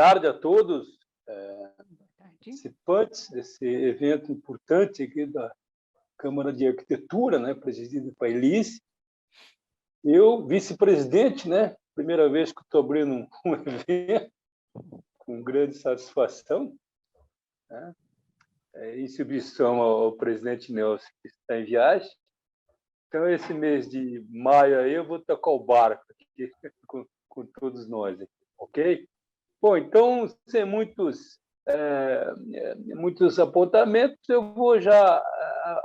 tarde a todos, participantes desse evento importante aqui da Câmara de Arquitetura, né, presidido por Elise. Eu, vice-presidente, né, primeira vez que estou abrindo um evento, com grande satisfação, né, em submissão ao presidente Nelson, que está em viagem. Então, esse mês de maio aí, eu vou tocar o barco aqui com todos nós, ok? Bom, então, sem muitos apontamentos, eu vou já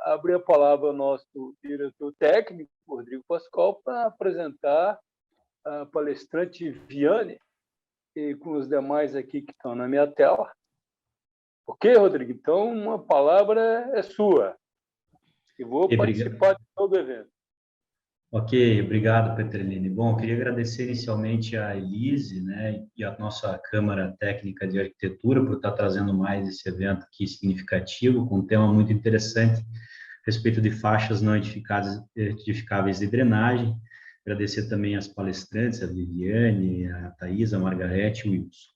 abrir a palavra ao nosso diretor técnico, Rodrigo Pascoal, para apresentar a palestrante Viviane, e com os demais aqui que estão na minha tela. Ok, Rodrigo? Então, uma palavra é sua. E vou participar de todo o evento. Ok, obrigado, Petrelini. Bom, eu queria agradecer inicialmente a Elise, né, e a nossa Câmara Técnica de Arquitetura por estar trazendo mais esse evento aqui significativo, com um tema muito interessante a respeito de faixas não edificáveis de drenagem. Agradecer também as palestrantes, a Viviane, a Thaisa, a Margarete e o Wilson.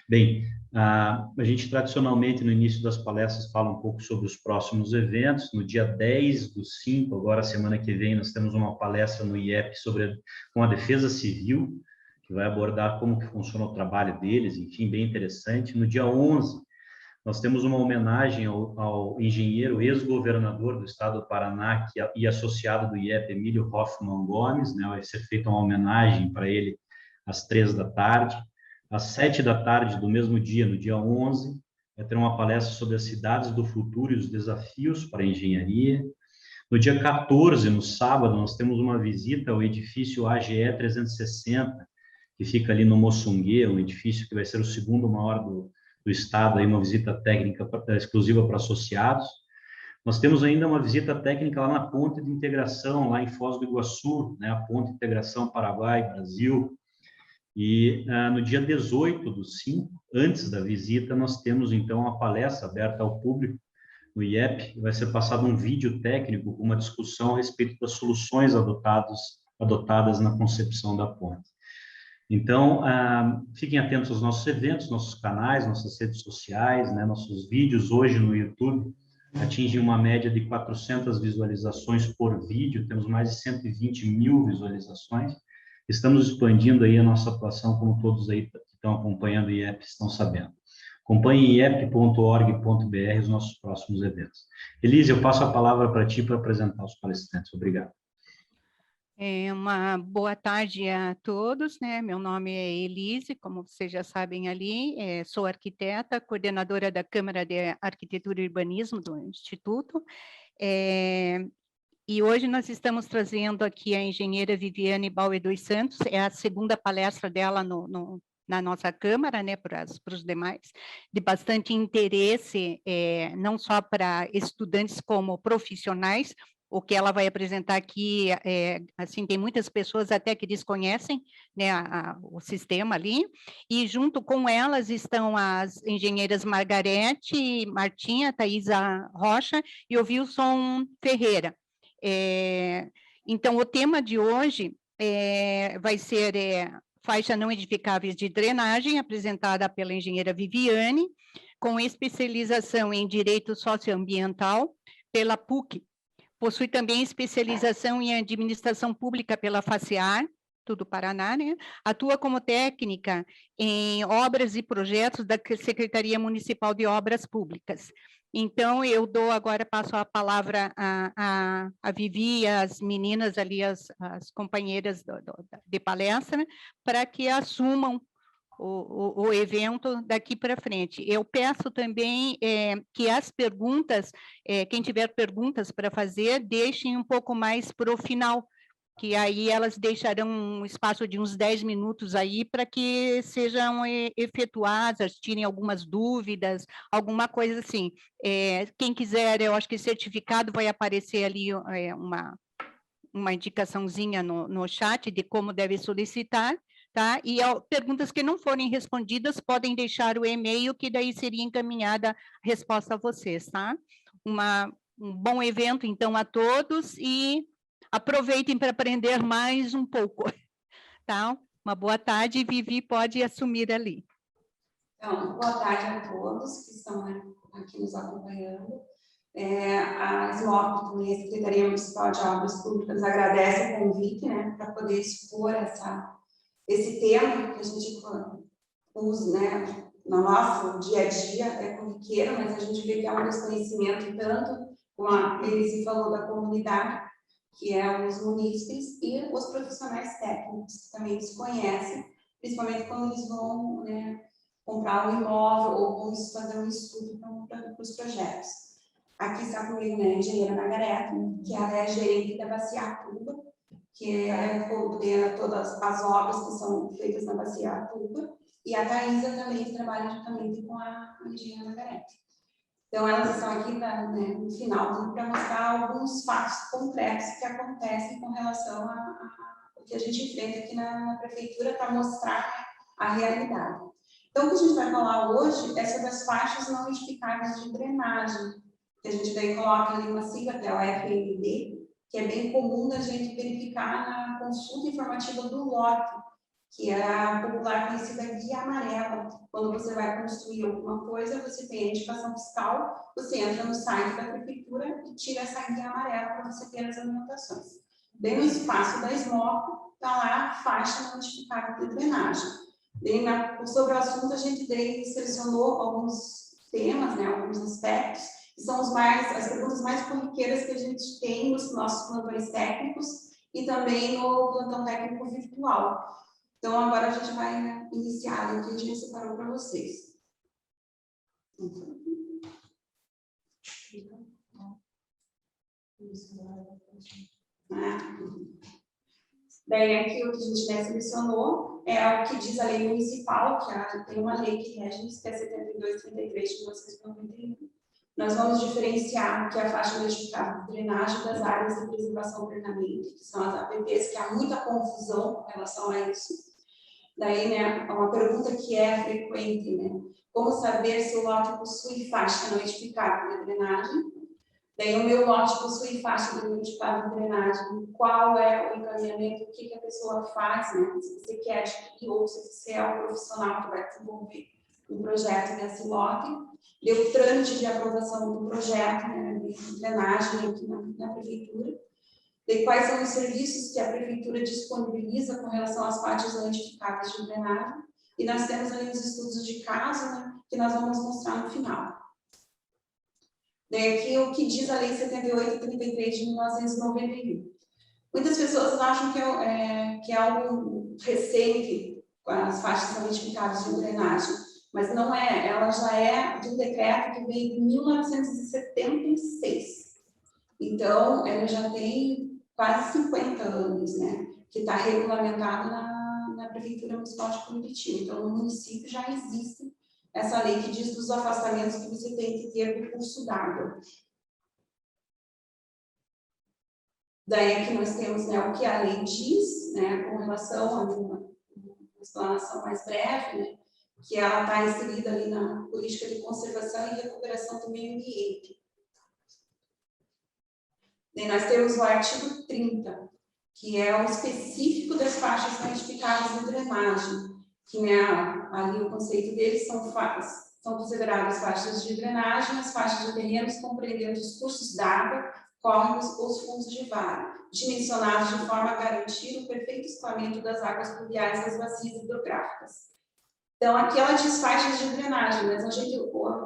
Bem, a gente tradicionalmente no início das palestras fala um pouco sobre os próximos eventos. No dia 10/5, agora semana que vem, nós temos uma palestra no IEP com a Defesa Civil, que vai abordar como que funciona o trabalho deles, enfim, bem interessante. No dia 11, nós temos uma homenagem ao engenheiro ex-governador do estado do Paraná e associado do IEP, Emílio Hoffmann Gomes, né? Vai ser feita uma homenagem para ele às 15h. Às 19h do mesmo dia, no dia 11, vai ter uma palestra sobre as cidades do futuro e os desafios para a engenharia. No dia 14, no sábado, nós temos uma visita ao edifício AGE 360, que fica ali no Moçungue, um edifício que vai ser o segundo maior do estado, aí uma visita técnica exclusiva para associados. Nós temos ainda uma visita técnica lá na Ponte de Integração, lá em Foz do Iguaçu, né, a Ponte de Integração Paraguai-Brasil. E no dia 18/5, antes da visita, nós temos, então, uma palestra aberta ao público no IEP. Vai ser passado um vídeo técnico com uma discussão a respeito das soluções adotadas na concepção da ponte. Então, fiquem atentos aos nossos eventos, nossos canais, nossas redes sociais, né, nossos vídeos hoje no YouTube atingem uma média de 400 visualizações por vídeo, temos mais de 120 mil visualizações. Estamos expandindo aí a nossa atuação, como todos aí que estão acompanhando o IEP estão sabendo. Acompanhe iep.org.br os nossos próximos eventos. Elise, eu passo a palavra para ti para apresentar os palestrantes. Obrigado. Uma boa tarde a todos, né? Meu nome é Elise, como vocês já sabem ali, sou arquiteta, coordenadora da Câmara de Arquitetura e Urbanismo do Instituto. E hoje nós estamos trazendo aqui a engenheira Viviane Bauer dos Santos, é a segunda palestra dela na nossa Câmara, né, para os demais, de bastante interesse, não só para estudantes como profissionais. O que ela vai apresentar aqui, assim, tem muitas pessoas até que desconhecem, né, o sistema ali, e junto com elas estão as engenheiras Margarete, Martinha, Thaisa Rocha e o Wilson Ferreira. Então, o tema de hoje vai ser faixa não edificáveis de drenagem, apresentada pela engenheira Viviane, com especialização em Direito Socioambiental pela PUC. Possui também especialização em Administração Pública pela FACEAR, tudo Paraná, né? Atua como técnica em obras e projetos da Secretaria Municipal de Obras Públicas. Então, eu passo a palavra a Vivi e as meninas ali, as companheiras de palestra, para que assumam o evento daqui para frente. Eu peço também que as perguntas, quem tiver perguntas para fazer, deixem um pouco mais para o final, que aí elas deixarão um espaço de uns 10 minutos aí para que sejam efetuadas, tirem algumas dúvidas, alguma coisa assim. Quem quiser, eu acho que certificado vai aparecer ali uma indicaçãozinha no chat de como deve solicitar, tá? E perguntas que não forem respondidas, podem deixar o e-mail, que daí seria encaminhada a resposta a vocês, tá? Um bom evento, então, a todos, e aproveitem para aprender mais um pouco, tá? Uma boa tarde, Vivi pode assumir ali. Então, boa tarde a todos que estão aqui nos acompanhando. A SMOP, também, a Secretaria Municipal de Obras Públicas, agradece o convite, né, para poder expor esse tema que a gente usa, né, no nosso dia a dia, é corriqueiro, mas a gente vê que há um desconhecimento tanto, como a Elise falou, da comunidade, que é os munícipes, e os profissionais técnicos, que também desconhecem, principalmente quando eles vão, né, comprar um imóvel ou vão fazer um estudo para os projetos. Aqui está comigo, né, a engenheira Margareta, que ela é gerente da Baciatuba, que coordena todas as obras que são feitas na Baciatuba, e a Thaisa também, que trabalha juntamente com a engenheira Margareta. Então, elas estão aqui no final para mostrar alguns fatos concretos que acontecem com relação ao que a gente enfrenta aqui na prefeitura, para mostrar a realidade. Então, o que a gente vai falar hoje é sobre as faixas não edificáveis de drenagem, que a gente daí coloca ali uma sigla, que é o FND, que é bem comum da gente verificar na consulta informativa do lote, que é a popular conhecida guia amarela. Quando você vai construir alguma coisa, você tem a indicação fiscal, você entra no site da prefeitura e tira essa guia amarela para você ter as anotações. Bem no espaço da SMOP, está lá a faixa não edificável de drenagem. Sobre o assunto, a gente selecionou alguns temas, né, alguns aspectos, que são as perguntas mais corriqueiras que a gente tem nos nossos plantões técnicos e também no plantão técnico virtual. Então, agora a gente vai iniciar o que a gente separou para vocês. Daí aqui o que a gente selecionou é o que diz a lei municipal, que tem uma lei que rege isso, que é 7233 de 1991. Nós vamos diferenciar o que é a faixa edificável de drenagem das áreas de preservação permanente, que são as APPs, que há muita confusão com relação a isso. Daí, né, uma pergunta que é frequente, né? Como saber se o lote possui faixa não edificável de drenagem? Daí, o meu lote possui faixa não edificável de drenagem. Qual é o encaminhamento? O que a pessoa faz, né? Se você quer adquirir ou se você é um profissional que vai desenvolver um projeto nesse lote. Deu o trâmite de aprovação do projeto, né, de drenagem aqui na prefeitura. De quais são os serviços que a prefeitura disponibiliza com relação às faixas não edificáveis de drenagem. E nós temos ali os estudos de caso, né, que nós vamos mostrar no final. Daí aqui o que diz a Lei 7833 de 1991. Muitas pessoas acham que é algo recente, as faixas não edificáveis de drenagem, mas não é. Ela já é de um decreto que veio de 1976. Então, ela já tem quase 50 anos, né, que está regulamentado na Prefeitura Municipal de Curitiba. Então, no município já existe essa lei que diz dos afastamentos que você tem que ter do curso d'água. Daí aqui nós temos, né, o que a lei diz, né, com relação a uma explanação mais breve, né, que ela está inserida ali na política de conservação e recuperação do meio ambiente. Daí nós temos o artigo 30, que é o específico das faixas não edificáveis de drenagem, que, né, ali o conceito deles são consideradas faixas de drenagem, as faixas de terrenos compreendendo os cursos d'água, córregos ou os fundos de vale, dimensionados de forma a garantir o perfeito escoamento das águas pluviais das bacias hidrográficas. Então, aqui ela diz faixas de drenagem, mas a gente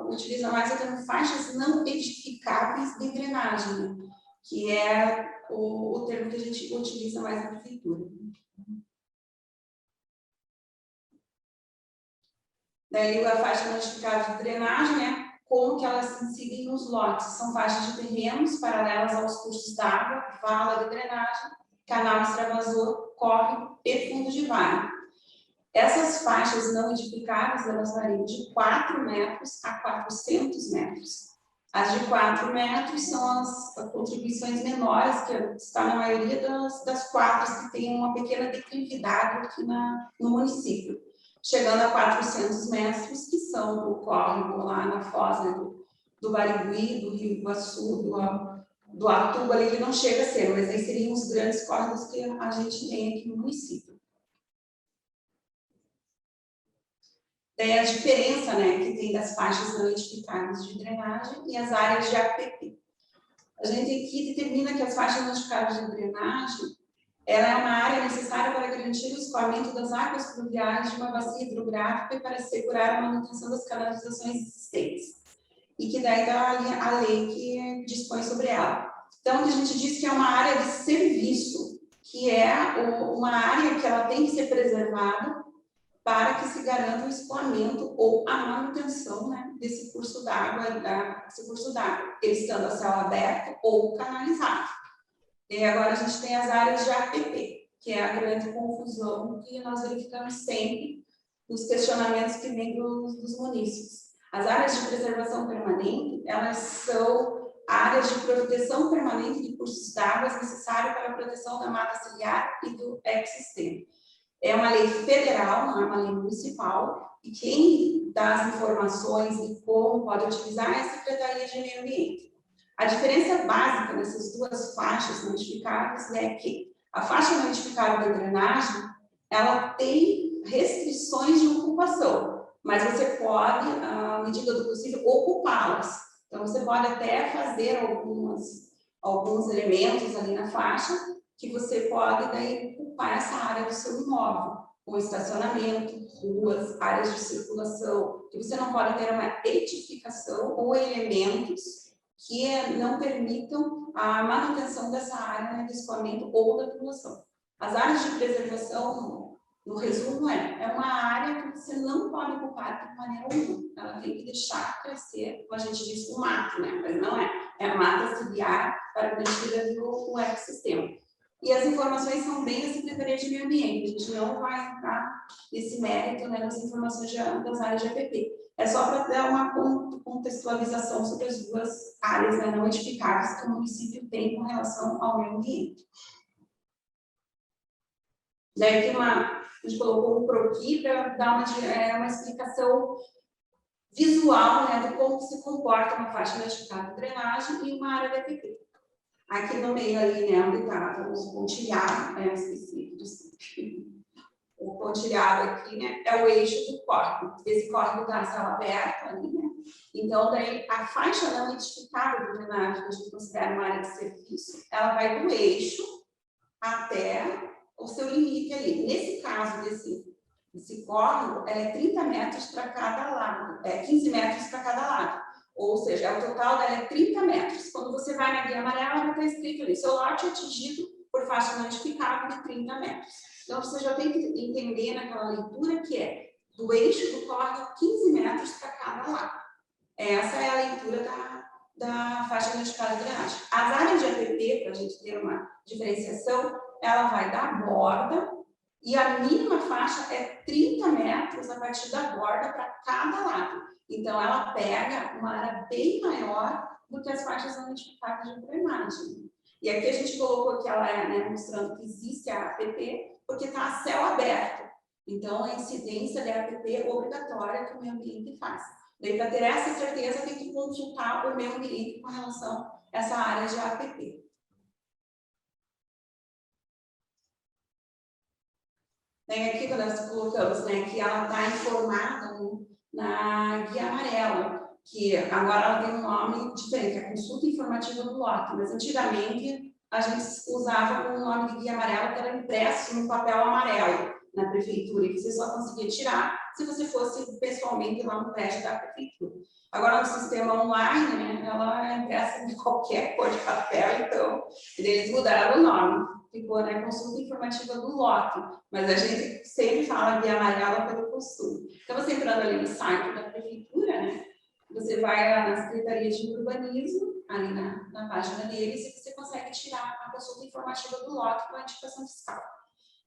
utiliza mais o termo faixas não edificáveis de drenagem, né? Que é o termo que a gente utiliza mais na prefeitura. Daí, a faixa não edificável de drenagem, né? Como que elas se incidem nos lotes? São faixas de terrenos paralelas aos cursos d'água, vala de drenagem, canal extravasor, córrego e fundo de vale. Essas faixas não edificáveis, elas variam de 4 metros a 400 metros. As de 4 metros são as contribuições menores, que está na maioria das quadras que tem uma pequena declividade aqui no município, chegando a 400 metros, que são do córrego lá na foz, né, do Barigui, do Rio Iguaçu, do Atuba, ali, que não chega a ser, mas aí seriam os grandes córregos que a gente tem aqui no município. Daí a diferença, né, que tem das faixas não edificáveis de drenagem e as áreas de APP. A gente aqui determina que as faixas não edificáveis de drenagem, ela é uma área necessária para garantir o escoamento das águas pluviais de uma bacia hidrográfica e para assegurar a manutenção das canalizações existentes. E que daí dá a lei que dispõe sobre ela. Então, a gente diz que é uma área de serviço, que é uma área que ela tem que ser preservada para que se garanta o escoamento ou a manutenção, né, desse curso d'água, ele estando a céu aberto ou canalizado. E agora a gente tem as áreas de APP, que é a grande confusão que nós verificamos sempre nos questionamentos que vêm dos munícipes. As áreas de preservação permanente, elas são áreas de proteção permanente de cursos d'água necessários para a proteção da mata ciliar e do ecossistema. É uma lei federal, não é uma lei municipal, e quem dá as informações de como pode utilizar é a Secretaria de Meio Ambiente. A diferença básica dessas duas faixas não edificáveis é que a faixa não edificável da drenagem, ela tem restrições de ocupação, mas você pode, à medida do possível, ocupá-las. Então, você pode até fazer alguns elementos ali na faixa que você pode daí ocupar essa área do seu imóvel, com estacionamento, ruas, áreas de circulação, que você não pode ter uma edificação ou elementos que não permitam a manutenção dessa área, né, de escoamento ou da população. As áreas de preservação, no resumo, é uma área que você não pode ocupar de maneira alguma. Ela tem que deixar crescer, como a gente diz, o mato, né? Mas não é. É a mata ciliar para garantir o ecossistema. E as informações são bem da Secretaria de Meio Ambiente. A gente não vai entrar nesse mérito, né, nas informações das áreas de APP. É só para dar uma contextualização sobre as duas áreas, né, não edificáveis que o município tem com relação ao meio ambiente. Daí aqui a gente colocou um croquis para dar uma explicação visual, né, de como se comporta uma faixa não edificável de drenagem e uma área de APP. Aqui no meio ali, né, onde está o pontilhado, o pontilhado aqui, né, é o eixo do córrego. Esse córrego está a céu aberto ali, né? Então, daí, a faixa não edificável de drenagem, que a gente considera uma área de serviço, ela vai do eixo até o seu limite ali. Nesse caso desse córrego, ela é 30 metros para cada lado, 15 metros para cada lado. Ou seja, o total dela é 30 metros. Quando você vai na guia amarela, vai estar escrito ali, seu lote é atingido por faixa não edificável de 30 metros. Então, você já tem que entender naquela leitura que é do eixo do córrego 15 metros para cada lado. Essa é a leitura da faixa não edificável de drenagem. As áreas de APP, para a gente ter uma diferenciação, ela vai da borda e a mínima faixa é 30 metros a partir da borda para cada lado. Então, ela pega uma área bem maior do que as faixas não edificáveis de drenagem. E aqui a gente colocou que ela é, né, mostrando que existe a APP, porque está a céu aberto. Então, a incidência da APP obrigatória que o meio ambiente faz. Daí, para ter essa certeza, tem que consultar o meio ambiente com relação a essa área de APP. Daí, aqui nós colocamos, né, que ela está informada na guia amarela, que agora ela tem um nome diferente, é consulta informativa do lote, mas antigamente a gente usava o nome de guia amarela que era impresso no papel amarelo na prefeitura, e você só conseguia tirar se você fosse pessoalmente lá no prédio da prefeitura. Agora, no sistema online, né, ela é impressa de qualquer cor de papel, então eles mudaram o nome. Ficou, né, consulta informativa do lote, mas a gente sempre fala guia amarela pelo costume. Então, você entrando ali no site da prefeitura, né, você vai lá na Secretaria de Urbanismo, ali na página deles, e você consegue tirar a consulta informativa do lote com a indicação fiscal.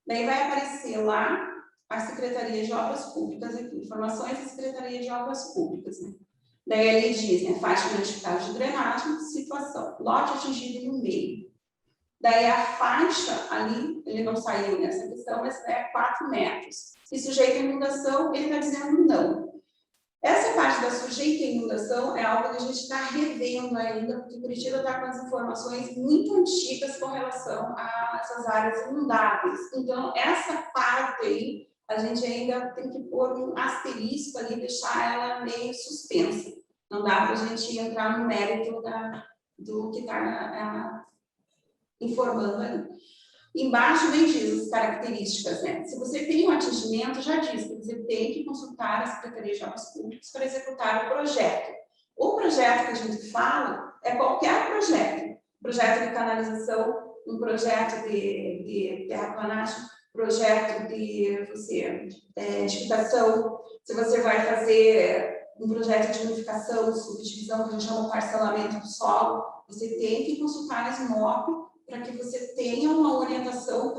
Daí vai aparecer lá a Secretaria de Obras Públicas, aqui, informações da Secretaria de Obras Públicas, né. Daí ele diz, né, faixa não edificável de drenagem, situação, lote atingido no meio. Daí a faixa ali, ele não saiu nessa questão, mas é 4 metros. E sujeito à inundação, ele está dizendo não. Essa parte da sujeito à inundação é algo que a gente está revendo ainda, porque Curitiba está com as informações muito antigas com relação a essas áreas inundáveis. Então, essa parte aí, a gente ainda tem que pôr um asterisco ali, deixar ela meio suspensa. Não dá para a gente entrar no mérito do que está informando ali. Embaixo bem diz as características, né? Se você tem um atingimento, já diz que você tem que consultar a Secretaria de Obras Públicas para executar o projeto. O projeto que a gente fala é qualquer projeto. Projeto de canalização, um projeto de terraplanagem, projeto de edificação. Se você vai fazer um projeto de unificação, subdivisão, que a gente chama de parcelamento do solo, você tem que consultar a SMOP para que você tenha uma orientação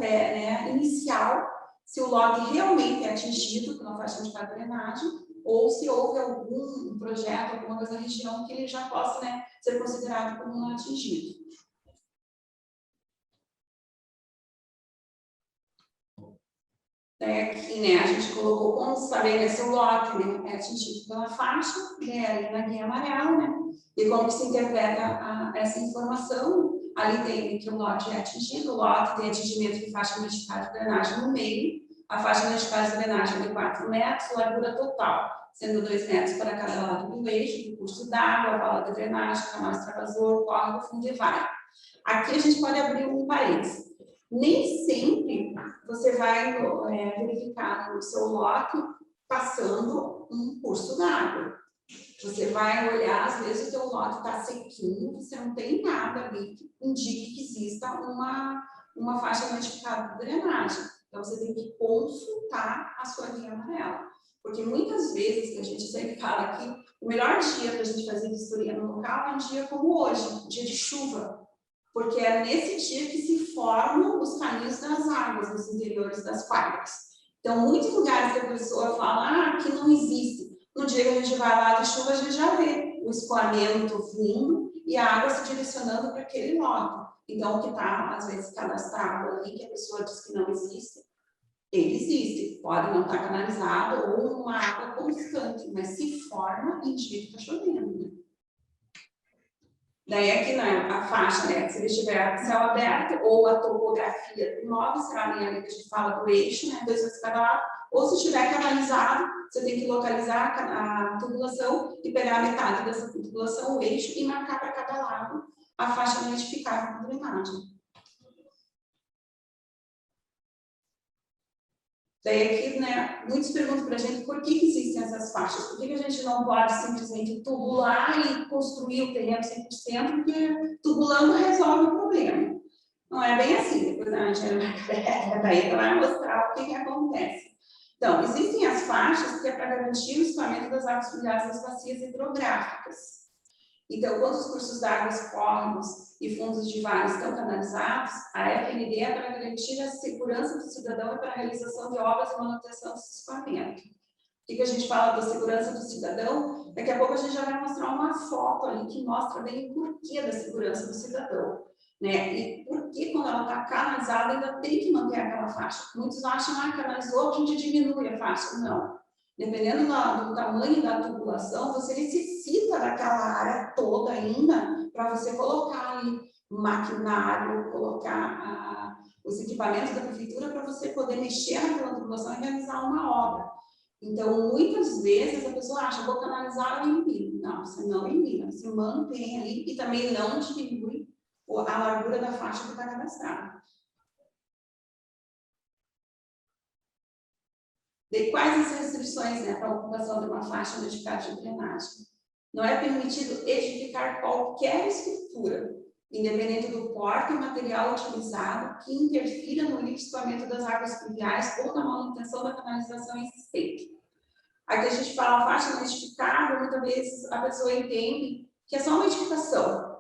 inicial, se o log realmente é atingido pela faixa de drenagem, ou se houve algum projeto, alguma coisa na região que ele já possa ser considerado como não atingido. Aqui, a gente colocou como saber se o lote é atingido pela faixa, ali na guia amarela, e como que se interpreta essa informação. Ali tem que o lote é atingido, o lote tem atingimento de faixa notificada de drenagem no meio, a faixa notificada de drenagem é de 4 metros, largura total, sendo 2 metros para cada lado do eixo, do curso d'água, vala de drenagem, canal extravasor, córrego, fundo e vale. Aqui a gente pode abrir um parênteses. Nem sempre você vai verificar no seu lote passando um curso d'água. Você vai olhar, às vezes o teu lote está sequinho, você não tem nada ali que indique que exista uma faixa notificada de drenagem. Então, você tem que consultar a sua guia amarela. Porque muitas vezes, que a gente sempre fala aqui, o melhor dia para a gente fazer vistoria no local é um dia como hoje, um dia de chuva. Porque é nesse dia que se formam os caminhos das águas nos interiores das quadras. Então, muitos lugares que a pessoa fala, aqui não existe. No dia que a gente vai lá de chuva, a gente já vê o escoamento vindo e a água se direcionando para aquele lote. Então, o que está, às vezes, cadastrado ali, que a pessoa diz que não existe, ele existe. Pode não estar canalizado ou uma água constante, mas se forma e indica que está chovendo. Daí, aqui a faixa, se ele estiver céu aberto, ou a topografia do imóvel, será a linha que a gente fala do eixo, 2 vezes cada lado, ou se estiver canalizado, você tem que localizar a tubulação e pegar a metade dessa tubulação, o eixo, e marcar para cada lado a faixa notificada de drenagem. Daí aqui, muitos perguntam para a gente por que existem essas faixas, por que a gente não pode simplesmente tubular e construir o terreno 100%, porque tubulando resolve o problema. Não é bem assim, depois a gente vai mostrar o que acontece. Então, existem as faixas que é para garantir o escoamento das águas pluviais das bacias hidrográficas. Então, quando os cursos d'água, córregos e fundos de vales estão canalizados, a FND é para garantir a segurança do cidadão e para a realização de obras e manutenção do escoamento. O que a gente fala da segurança do cidadão? Daqui a pouco a gente já vai mostrar uma foto ali que mostra bem o porquê da segurança do cidadão. E por que, quando ela está canalizada, ainda tem que manter aquela faixa? Muitos acham que canalizou, a gente diminui a faixa. Não. Dependendo do tamanho da tubulação, você necessita daquela área toda ainda para você colocar ali maquinário, colocar os equipamentos da prefeitura para você poder mexer naquela tubulação e realizar uma obra. Então, muitas vezes a pessoa acha, vou canalizar e elimino. Não, você não elimina, você mantém ali e também não diminui a largura da faixa que está cadastrada. De quais as restrições para a ocupação de uma faixa notificada de drenagem? Não é permitido edificar qualquer estrutura, independente do porte e material utilizado, que interfira no escoamento das águas pluviais ou na manutenção da canalização existente. Aqui a gente fala faixa notificada, muitas vezes a pessoa entende que é só uma edificação.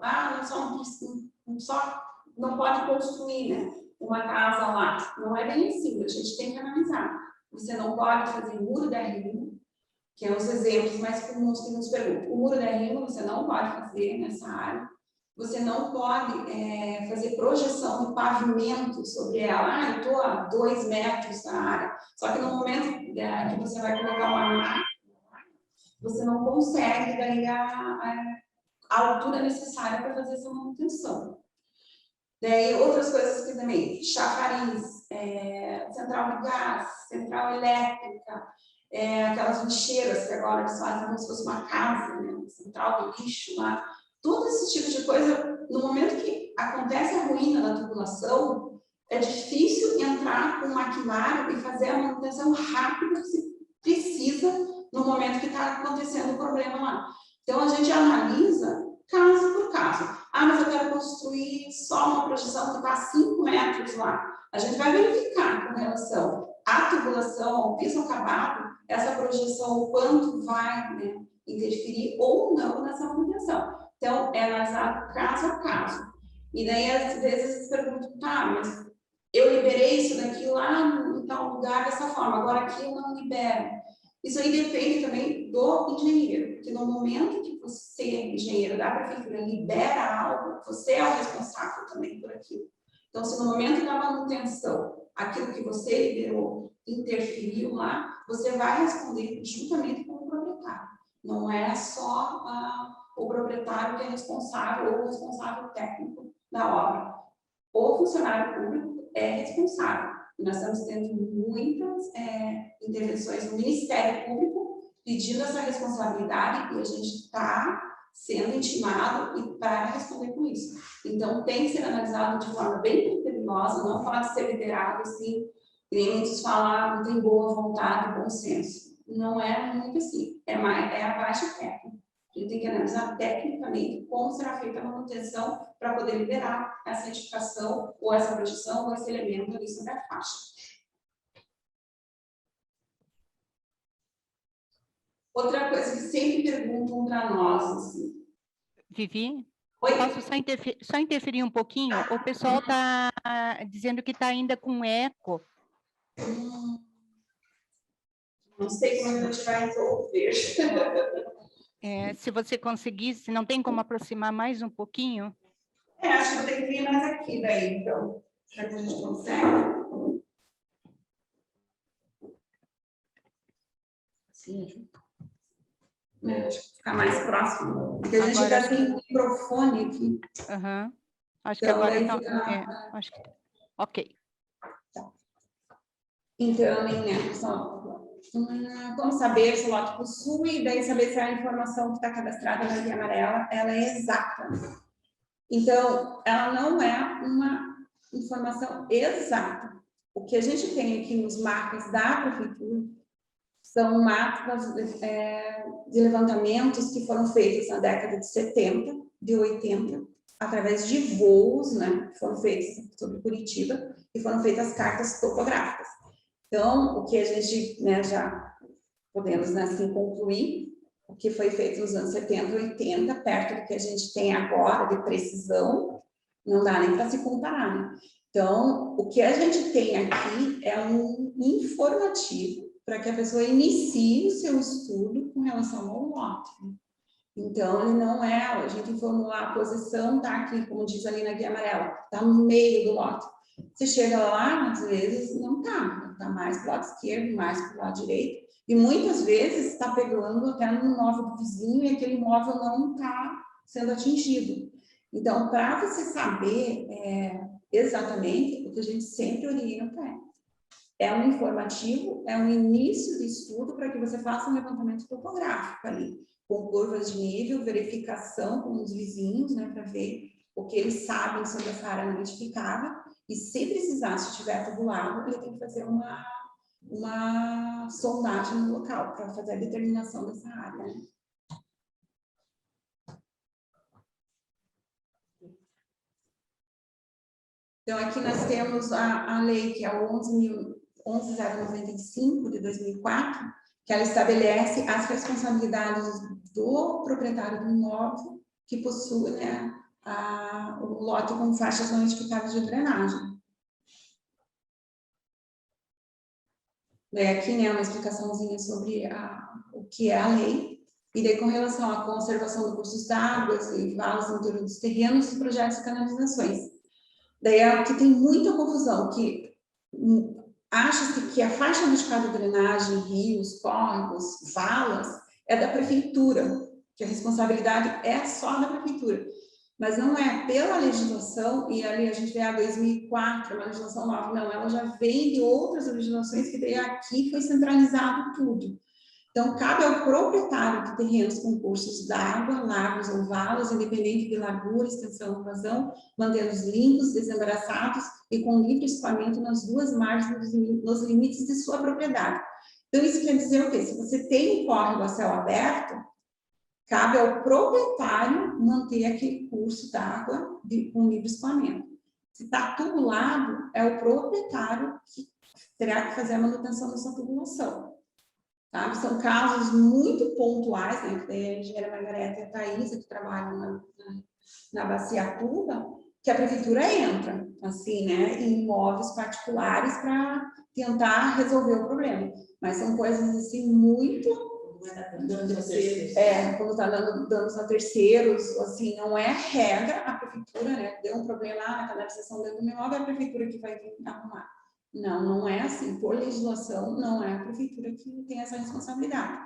Não pode construir uma casa lá. Não é bem assim, a gente tem que analisar. Você não pode fazer muro de arrimo, que é os exemplos mais comuns que nos perguntam. O muro de arrimo você não pode fazer nessa área. Você não pode fazer projeção de pavimento sobre ela. Eu estou a 2 metros da área. Só que no momento que você vai colocar uma máquina, você não consegue daí a altura necessária para fazer essa manutenção. Daí, outras coisas que também, chafariz, central de gás, central elétrica, aquelas lixeiras que agora eles fazem como se fosse uma casa, né? Central de lixo lá. Todo esse tipo de coisa, no momento que acontece a ruína da tubulação, é difícil entrar com maquinário e fazer a manutenção rápida que se precisa no momento que está acontecendo o problema lá. Então, a gente analisa caso por caso. Ah, mas eu quero construir só uma projeção que está a 5 metros lá. A gente vai verificar com relação à tubulação, ao piso acabado, essa projeção, o quanto vai, né, interferir ou não nessa manutenção. Então, é analisado caso a caso. E daí, às vezes, eles perguntam, tá, mas eu liberei isso daqui lá em tal lugar dessa forma, agora aqui eu não libero. Isso aí depende também do engenheiro, porque no momento que você, engenheiro da prefeitura, libera algo, você é o responsável também por aquilo. Então, se no momento da manutenção, aquilo que você liberou interferiu lá, você vai responder juntamente com o proprietário. Não é só o proprietário que é responsável ou o responsável técnico da obra. O funcionário público é responsável. Nós estamos tendo muitas intervenções no Ministério Público pedindo essa responsabilidade e a gente está sendo intimado para responder com isso. Então, tem que ser analisado de forma bem criteriosa, não pode ser liberado assim, nem muitos falam, não tem boa vontade, bom senso. Não é muito assim, é a baixa técnica. A gente tem que analisar tecnicamente como será feita a manutenção para poder liberar essa edificação, ou essa projeção, ou esse elemento ali sobre a faixa. Outra coisa que sempre perguntam para nós, assim... Vivi? Oi? Posso só interferir um pouquinho? O pessoal está dizendo que está ainda com eco. Não sei como a gente vai resolver. Se você conseguisse, não tem como aproximar mais um pouquinho? Acho que vou ter que vir mais aqui daí, então. Será que a gente consegue? Sim. Acho que ficar mais próximo. Porque a gente Agora, já tem um microfone aqui. Uhum. Acho que Então, agora daí está... fica... acho que... Ok. Então, como saber se o lote possui, daí saber se a informação que está cadastrada na linha amarela, ela é exata. Então, ela não é uma informação exata. O que a gente tem aqui nos mapas da prefeitura são mapas de levantamentos que foram feitos na década de 70, de 80, através de voos, né, que foram feitos sobre Curitiba, e foram feitas cartas topográficas. Então, o que a gente, né, já podemos, né, assim, concluir, o que foi feito nos anos 70, 80, perto do que a gente tem agora de precisão, não dá nem para se comparar, né? Então, o que a gente tem aqui é um informativo para que a pessoa inicie o seu estudo com relação ao lote. Então, ele não é, a gente informou lá, a posição está aqui, como diz ali na guia amarela, está no meio do lote. Você chega lá, às vezes, não está mais para o lado esquerdo, mais para o lado direito, e muitas vezes está pegando até no imóvel do vizinho e aquele imóvel não está sendo atingido. Então, para você saber exatamente, o que a gente sempre orienta é um informativo, é um início de estudo para que você faça um levantamento topográfico ali, com curvas de nível, verificação com os vizinhos, né, para ver o que eles sabem sobre essa área não edificada, e se precisar, se estiver tubulado, ele tem que fazer uma sondagem no local para fazer a determinação dessa área. Né? Então, aqui nós temos a lei, que é o 11.095 de 2004, que ela estabelece as responsabilidades do proprietário do imóvel que possui, né, o lote com faixas não edificadas de drenagem. Aqui, né, uma explicaçãozinha sobre o que é a lei, e daí com relação à conservação de cursos d'água e valas no interior dos terrenos e projetos de canalizações. Daí aqui tem muita confusão, que acha-se que a faixa edificada de drenagem, rios, córregos, valas, é da prefeitura, que a responsabilidade é só da prefeitura. Mas não é pela legislação, e ali a gente vê a 2004, uma legislação nova, não, ela já vem de outras legislações que daí aqui foi centralizado tudo. Então, cabe ao proprietário de terrenos com cursos d'água, lagos ou valas, independente de largura, extensão ou vazão, mantê-los limpos, desembaraçados e com livre escoamento nas duas margens nos limites de sua propriedade. Então, isso quer dizer o quê? Se você tem um córrego a céu aberto, cabe ao proprietário manter aquele curso d'água com livre escoamento. Se está tubulado, é o proprietário que terá que fazer a manutenção dessa tubulação. Tá? São casos muito pontuais, né? Que tem a engenheira Margareta e a Thaisa, que trabalham na Baciatuba, que a prefeitura entra, assim, né, em imóveis particulares para tentar resolver o problema. Mas são coisas, assim, muito... quando está dando danos a terceiros, assim, não é regra, a prefeitura, né, deu um problema na canalização dentro do imóvel, é a prefeitura que vai vir arrumar. Não, não é assim. Por legislação, não é a prefeitura que tem essa responsabilidade.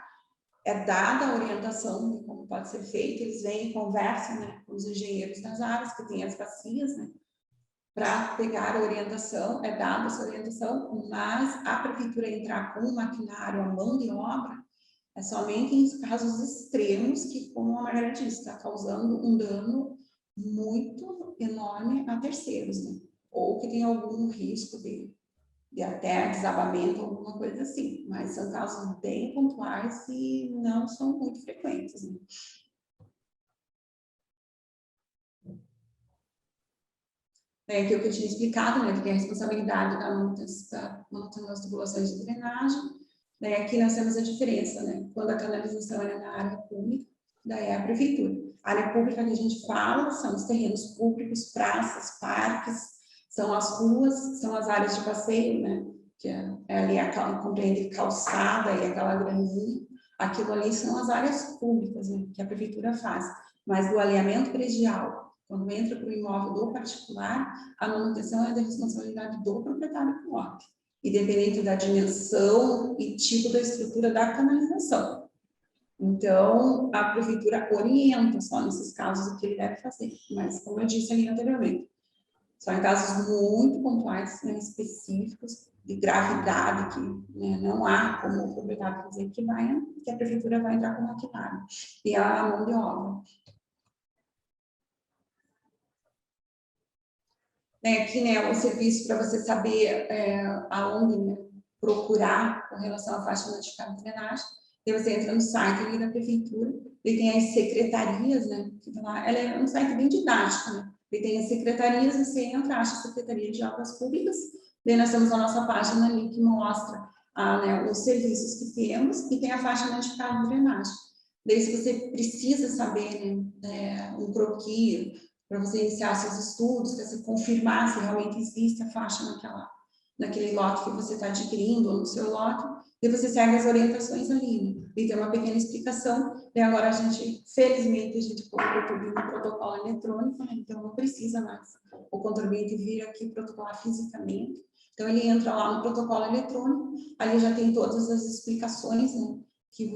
É dada a orientação de como pode ser feito, eles vêm e conversam, né, com os engenheiros das áreas, que têm as bacias, né, para pegar a orientação, é dada essa orientação, mas a prefeitura entrar com o maquinário, a mão de obra, é somente em casos extremos que, como a Margarida disse, está causando um dano muito enorme a terceiros, né, ou que tem algum risco de até desabamento, alguma coisa assim. Mas são casos bem pontuais e não são muito frequentes, né? É aquilo que eu tinha explicado, né, que tem a responsabilidade da manutenção das tubulações de drenagem. Né, aqui nós temos a diferença, né? Quando a canalização é na área pública, daí é a prefeitura. A área pública que a gente fala são os terrenos públicos, praças, parques, são as ruas, são as áreas de passeio, né? Que é ali compreende calçada e aquela graninha. Aquilo ali são as áreas públicas, né? Que a prefeitura faz. Mas do alinhamento predial, quando entra para o imóvel do particular, a manutenção é da responsabilidade do proprietário do lote, independente da dimensão e tipo da estrutura da canalização. Então, a prefeitura orienta só nesses casos o que ele deve fazer. Mas, como eu disse ali anteriormente, só em casos muito pontuais, né, específicos, de gravidade, que, né, não há como o proprietário dizer que a prefeitura vai entrar com o maquinário e a mão de obra. Aqui, né, o serviço para você saber aonde, né, procurar com relação à faixa notificada de drenagem. E você entra no site ali da prefeitura, ele tem as secretarias, né, que lá, ela é um site bem didático, né. Ele tem as secretarias, você entra, acha a Secretaria de Obras Públicas, daí nós temos a nossa página ali que mostra né, os serviços que temos e tem a faixa notificada de drenagem. Daí, se você precisa saber, né, um croquis, para você iniciar seus estudos, para você confirmar se realmente existe a faixa naquele lote que você está adquirindo, ou no seu lote, e você segue as orientações ali, né? E tem uma pequena explicação, e agora felizmente, a gente colocou tudo no protocolo eletrônico, né? Então não precisa mais o contribuinte vir aqui protocolar fisicamente. Então ele entra lá no protocolo eletrônico, ali já tem todas as explicações, né, que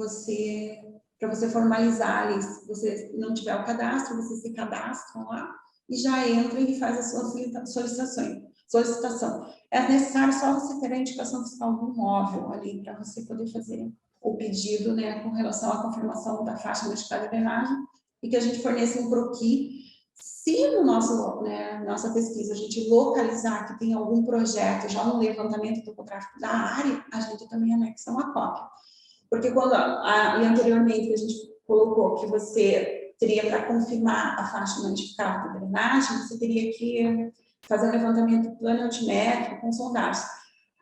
para você formalizar ali, se você não tiver o cadastro, você se cadastra lá e já entra e faz a sua solicitação. É necessário só você ter a indicação fiscal do imóvel ali para você poder fazer o pedido, né, com relação à confirmação da faixa notificada de drenagem e que a gente forneça um croquis. Se no nossa pesquisa a gente localizar que tem algum projeto já no levantamento topográfico da área, a gente também anexa uma cópia. Porque quando anteriormente a gente colocou que você teria para confirmar a faixa notificada de drenagem, você teria que fazer um levantamento planimétrico com sondagem.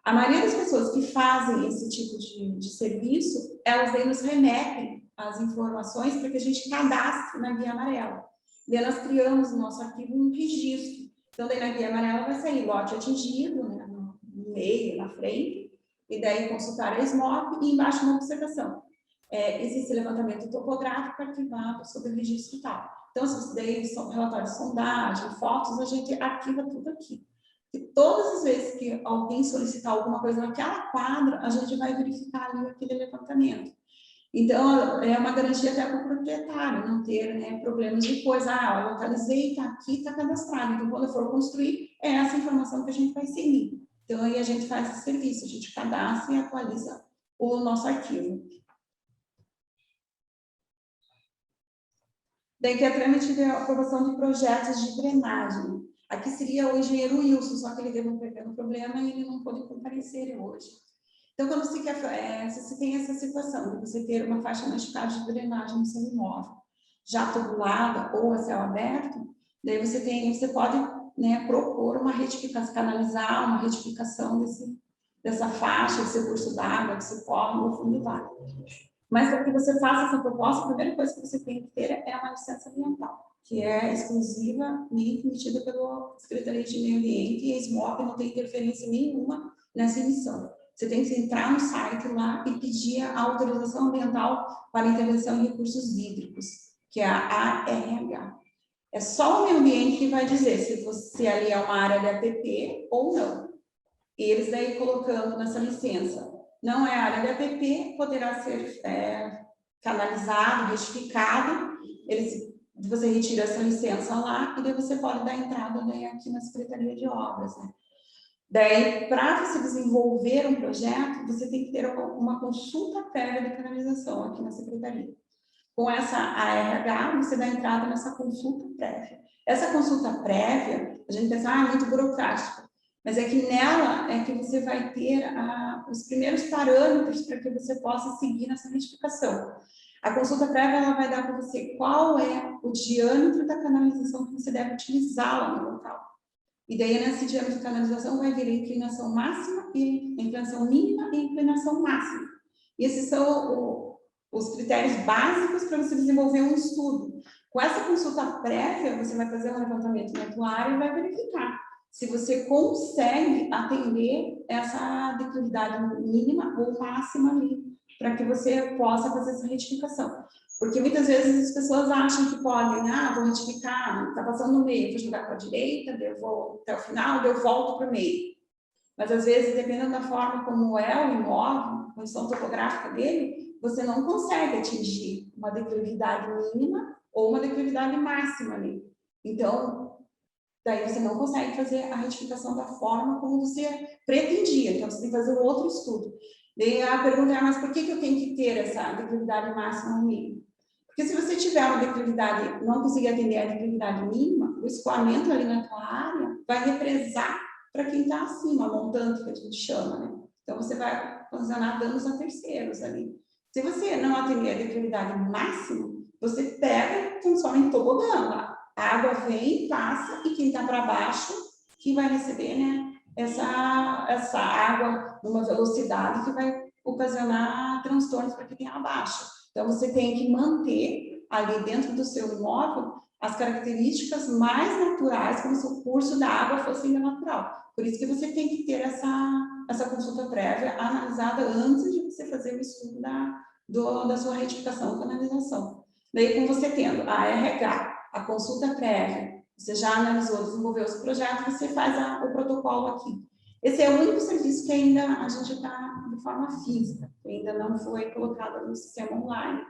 A maioria das pessoas que fazem esse tipo de serviço, elas aí nos remetem as informações para que a gente cadastre na guia amarela. Daí nós criamos no nosso arquivo um registro. Então, daí na guia amarela vai sair lote atingido, né, no meio, na frente, e daí consultar a SMOP e embaixo uma observação. Existe levantamento topográfico arquivado sobre o registro tal. Então, se daí são relatórios de sondagem, fotos, a gente arquiva tudo aqui. E todas as vezes que alguém solicitar alguma coisa naquela quadra, a gente vai verificar ali aquele levantamento. Então, é uma garantia até para o proprietário, não ter, né, problemas depois. Ah, eu localizei, está aqui, está cadastrado. Então, quando eu for construir, é essa informação que a gente vai seguir. Então, aí a gente faz esse serviço, a gente cadastra e atualiza o nosso arquivo. Daí que é trâmite de aprovação de projetos de drenagem. Aqui seria o engenheiro Wilson, só que ele teve um pequeno problema e ele não pôde comparecer hoje. Então, quando você quer, se você tem essa situação de você ter uma faixa notificada de drenagem no seu imóvel, já tubulada ou a céu aberto, daí você pode, né, propor uma retificação, canalizar uma retificação dessa faixa, desse curso d'água que você corre no fundo do vale. Mas para que você faça essa proposta, a primeira coisa que você tem que ter é uma licença ambiental, que é exclusivamente emitida pela Secretaria de Meio Ambiente, e a SMOP não tem interferência nenhuma nessa emissão. Você tem que entrar no site lá e pedir a autorização ambiental para intervenção em recursos hídricos, que é a ARH. É só o meio ambiente que vai dizer se ali é uma área de APP ou não. E eles daí colocando nessa licença, não é área de APP, poderá ser canalizado, retificado, você retira essa licença lá e daí você pode dar entrada daí aqui na Secretaria de Obras, né? Daí, para você desenvolver um projeto, você tem que ter uma consulta prévia de canalização aqui na Secretaria. Com essa ARH, você dá entrada nessa consulta prévia. Essa consulta prévia, a gente pensa, é muito burocrático, mas é que nela é que você vai ter os primeiros parâmetros para que você possa seguir nessa retificação. A consulta prévia ela vai dar para você qual é o diâmetro da canalização que você deve utilizar lá no local. E daí, nesse diâmetro de canalização, vai vir a inclinação máxima, e a inclinação mínima e a inclinação máxima. E esses são os critérios básicos para você desenvolver um estudo. Com essa consulta prévia, você vai fazer um levantamento na tua área e vai verificar se você consegue atender essa declividade mínima ou máxima ali, para que você possa fazer essa retificação. Porque muitas vezes as pessoas acham que podem, vou retificar, está passando no meio, vou jogar para a direita, eu vou até o final, eu volto para o meio. Mas às vezes, dependendo da forma como é o imóvel, a condição topográfica dele, você não consegue atingir uma declividade mínima ou uma declividade máxima ali. Então, daí você não consegue fazer a retificação da forma como você pretendia. Então, você tem que fazer um outro estudo. Daí a pergunta é, mas por que eu tenho que ter essa declividade máxima ou mínima? Porque se você tiver uma declividade, não conseguir atender a declividade mínima, o escoamento ali na tua área vai represar para quem está acima, montante que a gente chama, né? Então, você vai ocasionar danos a terceiros ali. Se você não atender a declividade máxima, você pega e transforma em tobogã lá. A água vem, passa, e quem está para baixo que vai receber, né, essa água numa velocidade que vai ocasionar transtornos para quem tem abaixo. Então, você tem que manter ali dentro do seu imóvel as características mais naturais, como se o curso da água fosse ainda natural. Por isso que você tem que ter essa consulta prévia analisada antes de você fazer o estudo da sua retificação ou canalização. Daí, com você tendo a RH, a consulta prévia, você já analisou, desenvolveu esse projeto, você faz o protocolo aqui. Esse é o único serviço que ainda a gente está de forma física, que ainda não foi colocado no sistema online.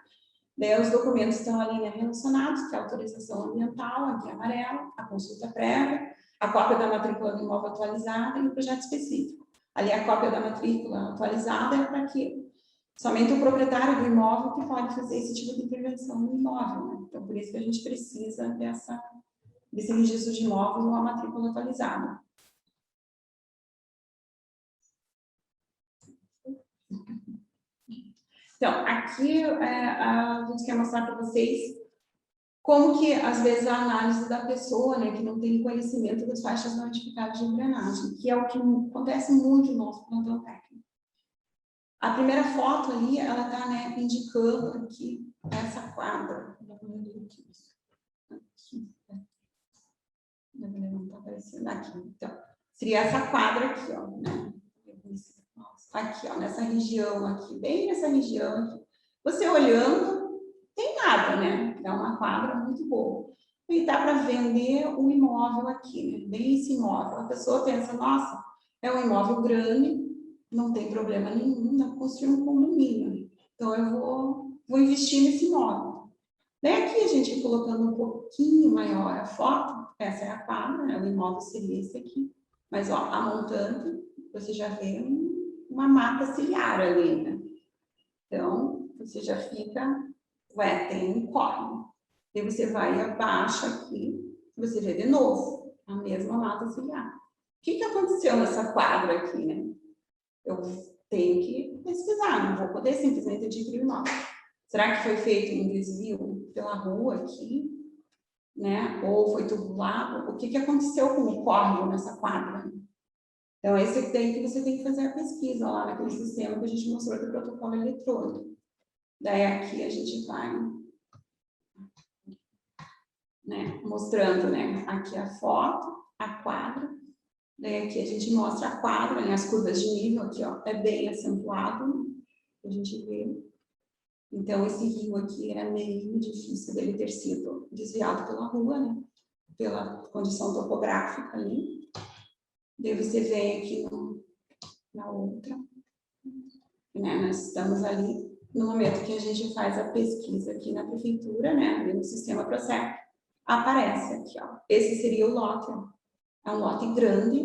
Daí os documentos estão ali, né, relacionados, que é a autorização ambiental, aqui amarelo, a consulta prévia, a cópia da matrícula do imóvel atualizada e o projeto específico. Ali a cópia da matrícula atualizada é para que somente o proprietário do imóvel que pode fazer esse tipo de intervenção no imóvel, né? Então, por isso que a gente precisa desse registro de imóvel ou a matrícula atualizada. Então, aqui a gente quer mostrar para vocês como que, às vezes, a análise da pessoa, né, que não tem conhecimento das faixas não edificadas de drenagem, que é o que acontece muito no nosso plantão técnico. A primeira foto ali, ela está, né, indicando aqui essa quadra. Não está aparecendo aqui. Então, seria essa quadra aqui, ó, né? Aqui, ó, nessa região aqui, bem nessa região aqui. Você olhando, tem nada, né? É uma quadra muito boa. E dá para vender um imóvel aqui, né? Bem esse imóvel. A pessoa pensa, nossa, é um imóvel grande, não tem problema nenhum, dá para construir um condomínio. Então, eu vou vou investir nesse imóvel. Daí aqui a gente colocando um pouquinho maior a foto, essa é a quadra, né? O imóvel seria esse aqui. Mas, ó, a montante, você já vê uma mata ciliar ali, né? Então, você já fica, ué, tem um córrego. Daí você vai e abaixa aqui, você vê de novo a mesma mata ciliar. O que aconteceu nessa quadra aqui, né? Eu tenho que pesquisar, não vou poder simplesmente adquirir o imóvel. Será que foi feito um desvio pela rua aqui, né? Ou foi tubulado? O que aconteceu com o córrego nessa quadra? Então, esse tem que você tem que fazer a pesquisa lá naquele sistema que a gente mostrou do protocolo eletrônico. Daí aqui a gente vai, né, mostrando, né, aqui a foto, a quadra. Daí aqui a gente mostra a quadra, né, as curvas de nível aqui, ó, é bem acentuado, a gente vê. Então, esse rio aqui era meio difícil dele ter sido desviado pela rua, né, pela condição topográfica ali. Daí você vem aqui na outra, né, nós estamos ali no momento que a gente faz a pesquisa aqui na prefeitura, né, ali no sistema Procep, aparece aqui, ó, esse seria o lote, ó. É um lote grande,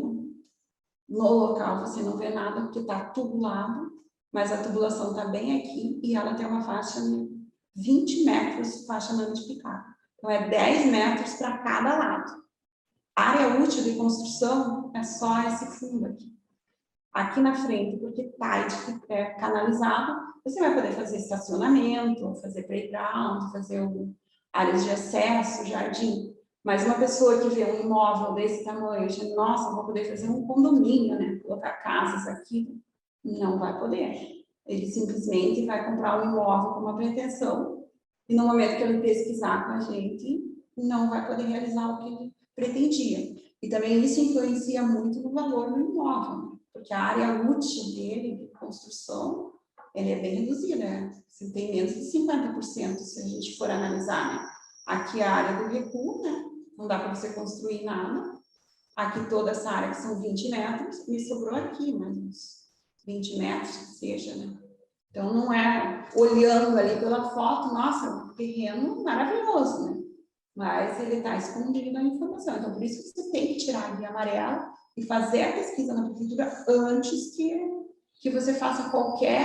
no local você não vê nada porque está tubulado, mas a tubulação está bem aqui e ela tem uma faixa de 20 metros, faixa não edificada. Então, é 10 metros para cada lado. A área útil de construção é só esse fundo aqui. Aqui na frente, porque está canalizado, você vai poder fazer estacionamento, fazer playground, fazer áreas de acesso, jardim. Mas uma pessoa que vê um imóvel desse tamanho, nossa, vou poder fazer um condomínio, né? Colocar casas aqui, não vai poder. Ele simplesmente vai comprar um imóvel com uma pretensão e no momento que ele pesquisar com a gente, não vai poder realizar o que ele pretendia. E também isso influencia muito no valor do imóvel, né? Porque a área útil dele, de construção, ele é bem reduzida, né? Você tem menos de 50% se a gente for analisar, né? Aqui a área do recuo, né? Não dá para você construir nada. Aqui toda essa área que são 20 metros, me sobrou aqui mais uns 20 metros, que seja, né? Então não é olhando ali pela foto, nossa, um terreno maravilhoso, né? Mas ele está escondido na informação. Então, por isso que você tem que tirar a guia amarela e fazer a pesquisa na prefeitura antes que você faça qualquer...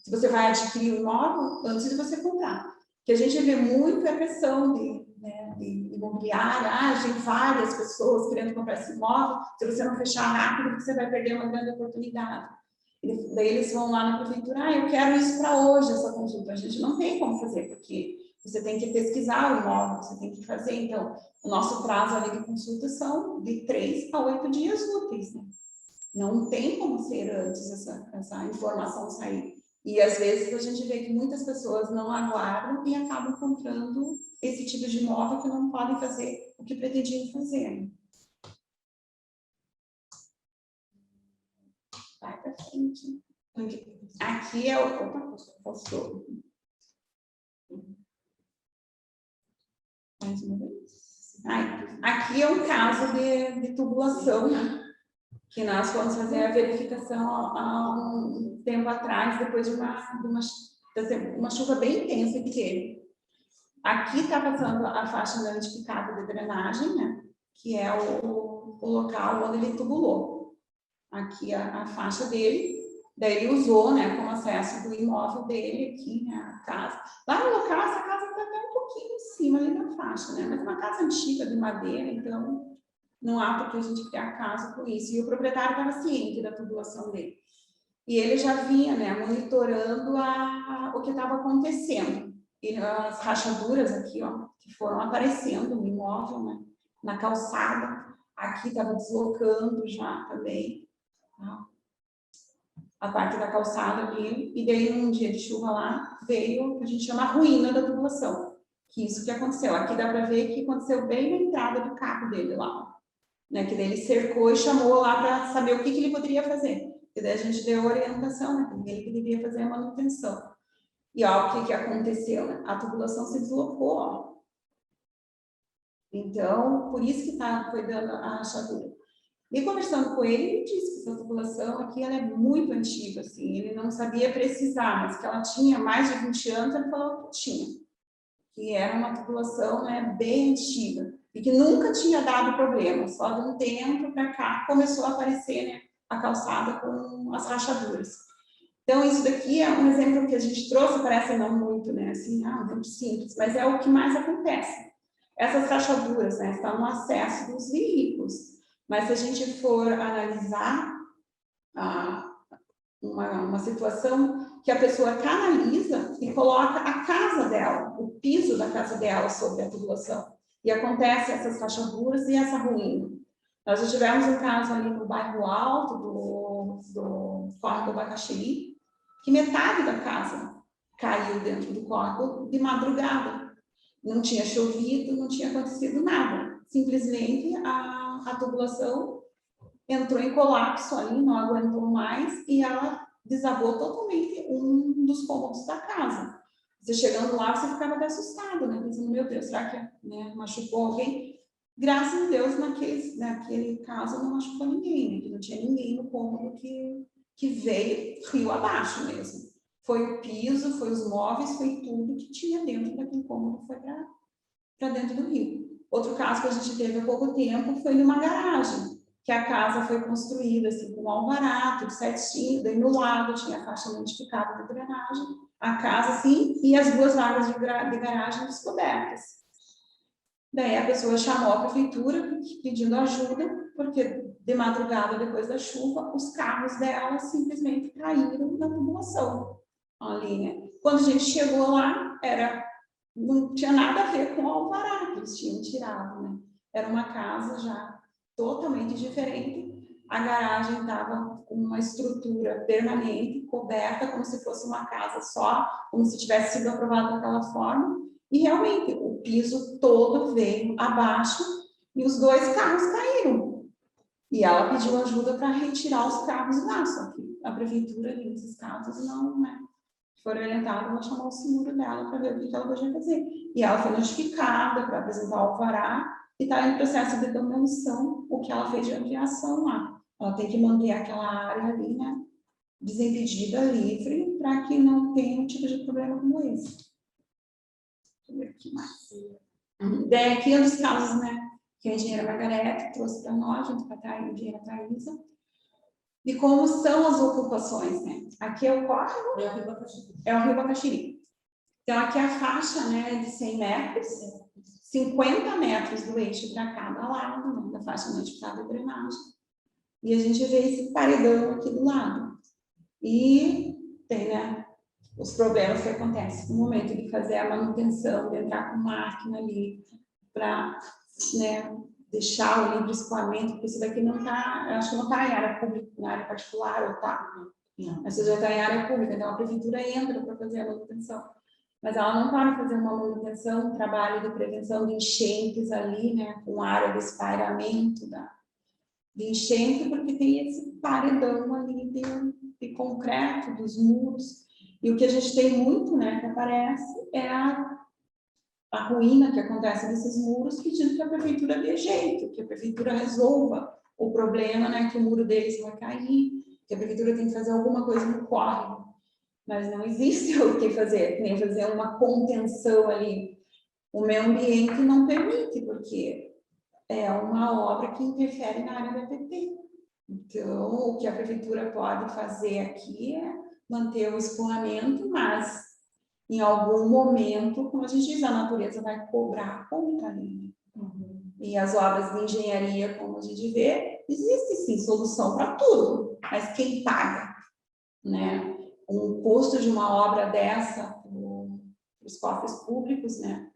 Se você vai adquirir o imóvel, antes de você comprar. Que a gente vê muito a questão de imobiliária, tem várias pessoas querendo comprar esse imóvel, se você não fechar rápido, você vai perder uma grande oportunidade. Daí eles vão lá na prefeitura, eu quero isso para hoje, essa consulta. A gente não tem como fazer, porque você tem que pesquisar o imóvel, você tem que fazer. Então, o nosso prazo ali de consulta são de 3 a 8 dias úteis, né? Não tem como ser antes essa informação sair. E, às vezes, a gente vê que muitas pessoas não aguardam e acabam comprando esse tipo de imóvel que não podem fazer o que pretendiam fazer, né? Vai para frente. Aqui é o... Opa, postou. Mais uma vez. Aqui é um caso de tubulação, né? Que nós fomos fazer a verificação há um tempo atrás, depois de uma chuva bem intensa que teve. Aqui está passando a faixa não identificada de drenagem, né? Que é o local onde ele tubulou. Aqui a faixa dele. Daí ele usou, né, como acesso do imóvel dele aqui, né, a casa. Lá no local, essa casa está até um pouquinho em cima ali da faixa, né? Mas é uma casa antiga de madeira, então não há por que a gente criar caso com isso. E o proprietário estava ciente da tubulação dele. E ele já vinha, né, monitorando o que estava acontecendo. E as rachaduras aqui, ó, que foram aparecendo no imóvel, né, na calçada. Aqui estava deslocando já também, tá? A parte da calçada ali, e daí num dia de chuva lá, veio o que a gente chama a ruína da tubulação, que isso que aconteceu. Aqui dá para ver que aconteceu bem na entrada do carro dele lá, né, que daí ele cercou e chamou lá para saber o que ele poderia fazer. E daí a gente deu orientação, né, ele que devia fazer a manutenção. E ó, o que aconteceu, né? A tubulação se deslocou, ó. Então, por isso que foi dando a rachadura. E conversando com ele, ele disse que essa tubulação aqui ela é muito antiga, assim, ele não sabia precisar, mas que ela tinha mais de 20 anos, ele falou que tinha. Que era uma tubulação, né, bem antiga, e que nunca tinha dado problema, só de um tempo para cá começou a aparecer, né, a calçada com as rachaduras. Então, isso daqui é um exemplo que a gente trouxe, parece não muito, né, assim, muito simples, mas é o que mais acontece. Essas rachaduras, né, estão no acesso dos veículos, mas se a gente for analisar uma situação que a pessoa canaliza e coloca a casa dela, o piso da casa dela sobre a tubulação. E acontece essas rachaduras e essa ruína. Nós já tivemos um caso ali no bairro Alto do córrego do Bacaxiri, que metade da casa caiu dentro do córrego de madrugada. Não tinha chovido, não tinha acontecido nada. Simplesmente a tubulação entrou em colapso ali, não aguentou mais e ela desabou totalmente um dos cômodos da casa. Você chegando lá, você ficava até assustado, né? Pensando, meu Deus, será que, né, machucou alguém? Graças a Deus, naquele caso, não machucou ninguém, né? Que não tinha ninguém no cômodo que veio rio abaixo mesmo. Foi o piso, foi os móveis, foi tudo que tinha dentro daquele cômodo, foi para dentro do rio. Outro caso que a gente teve há pouco tempo foi numa garagem, que a casa foi construída assim, com um alvará, tudo certinho, daí no lado tinha a faixa notificada de drenagem, a casa assim, e as duas vagas de garagem descobertas. Daí a pessoa chamou a prefeitura pedindo ajuda, porque de madrugada, depois da chuva, os carros dela simplesmente caíram na tubulação ali, né? Quando a gente chegou lá, não tinha nada a ver com o alvará que eles tinham tirado, né? Era uma casa já totalmente diferente. A garagem estava com uma estrutura permanente, coberta, como se fosse uma casa só, como se tivesse sido aprovada daquela forma. E realmente, o piso todo veio abaixo e os dois carros caíram. E ela pediu ajuda para retirar os carros lá, só que a prefeitura, nesses casos, não, né? Foi orientada, ela chamou o seguro dela para ver o que ela podia fazer. E ela foi notificada para apresentar o alvará e está em processo de demolição o que ela fez de ampliação lá. Ela tem que manter aquela área ali, né, desimpedida, livre, para que não tenha um tipo de problema como esse. Deixa eu ver aqui mais. Daí aqui é um dos casos, né, que a engenheira Margarete trouxe para nós, junto com a engenheira Thaisa, de como são as ocupações, né? Aqui é o córrego, é o rio Bacaxiri. Então, aqui é a faixa, né, de 100 metros, 50 metros do eixo para cada lado, né, da faixa notificada de drenagem. E a gente vê esse paredão aqui do lado. E tem, né, os problemas que acontecem no momento de fazer a manutenção, de entrar com máquina ali, para, né, deixar o livre escoamento, porque isso daqui não está, acho que não está em área pública, na área particular, ou está? Essa já está em área pública, então a prefeitura entra para fazer a manutenção. Mas ela não para fazer uma manutenção, um trabalho de prevenção de enchentes ali, né, com área de espairamento de enchente, porque tem esse paredão ali de concreto, dos muros. E o que a gente tem muito, né, que aparece, é a ruína que acontece nesses muros, pedindo que a prefeitura dê jeito, que a prefeitura resolva o problema, né, que o muro deles vai cair, que a prefeitura tem que fazer alguma coisa no córrego. Mas não existe o que fazer, nem fazer uma contenção ali. O meio ambiente não permite, porque é uma obra que interfere na área da PT. Então, o que a prefeitura pode fazer aqui é manter o escoamento, mas em algum momento, como a gente diz, a natureza vai cobrar a conta ali. E as obras de engenharia, como a gente vê, existe sim solução para tudo, mas quem paga, né? Um custo de uma obra dessa para os cofres públicos, né?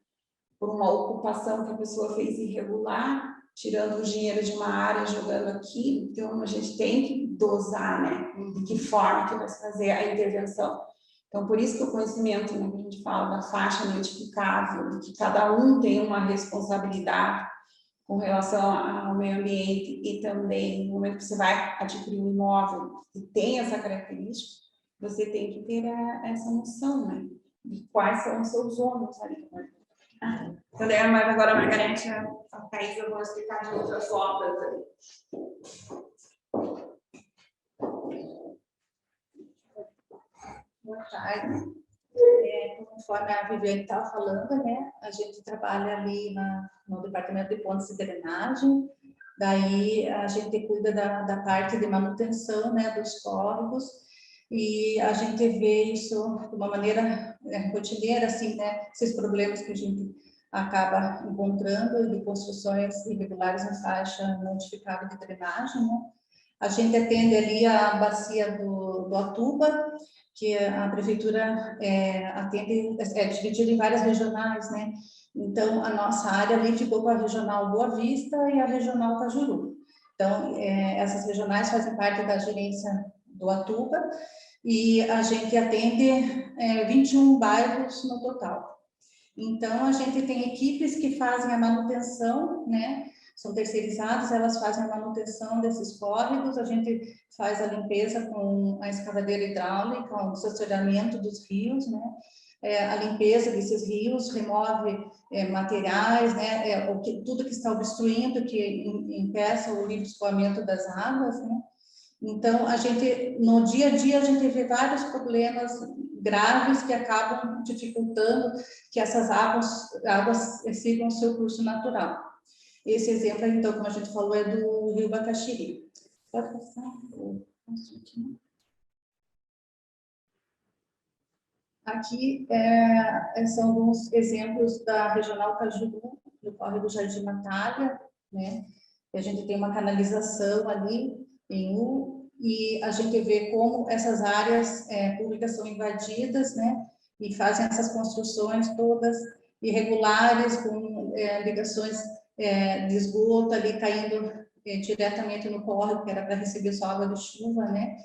Por uma ocupação que a pessoa fez irregular, tirando o dinheiro de uma área, jogando aqui, então a gente tem que dosar, né? De que forma que vai se fazer a intervenção. Então, por isso que o conhecimento, né, que a gente fala da faixa notificável, de que cada um tem uma responsabilidade com relação ao meio ambiente e também no momento que você vai adquirir um imóvel que tem essa característica, você tem que ter essa noção, né, de quais são os seus ônus ali. Então, agora a Margarete, a Thaisa vão explicar de outras obras ali. Boa tarde. Conforme a Viviane estava falando, né, a gente trabalha ali no departamento de pontes e drenagem, daí a gente cuida da parte de manutenção, né, dos córregos, e a gente vê isso de uma maneira rotineira, assim, né, esses problemas que a gente acaba encontrando de construções irregulares em faixa notificada de drenagem, né. A gente atende ali a bacia do Atuba, que a prefeitura atende, dividida em várias regionais, né? Então, a nossa área ali ficou com a regional Boa Vista e a regional Cajuru. Então, essas regionais fazem parte da gerência do Atuba e a gente atende 21 bairros no total. Então, a gente tem equipes que fazem a manutenção, né? São terceirizadas, elas fazem a manutenção desses córregos, a gente faz a limpeza com a escavadeira hidráulica, o sensoriamento dos rios, né? A limpeza desses rios, remove materiais, né? Tudo que está obstruindo, que impeça o livre escoamento das águas, né? Então, a gente, no dia a dia, a gente vê vários problemas graves que acabam dificultando que essas águas sigam o seu curso natural. Esse exemplo, então, como a gente falou, é do Rio Bacaxiri. Pode passar? Aqui são alguns exemplos da Regional Cajuru, do córrego Jardim Natália, né? A gente tem uma canalização ali em U, e a gente vê como essas áreas públicas são invadidas, né? E fazem essas construções todas irregulares, com ligações de esgoto ali caindo diretamente no córrego, que era para receber só água de chuva, né?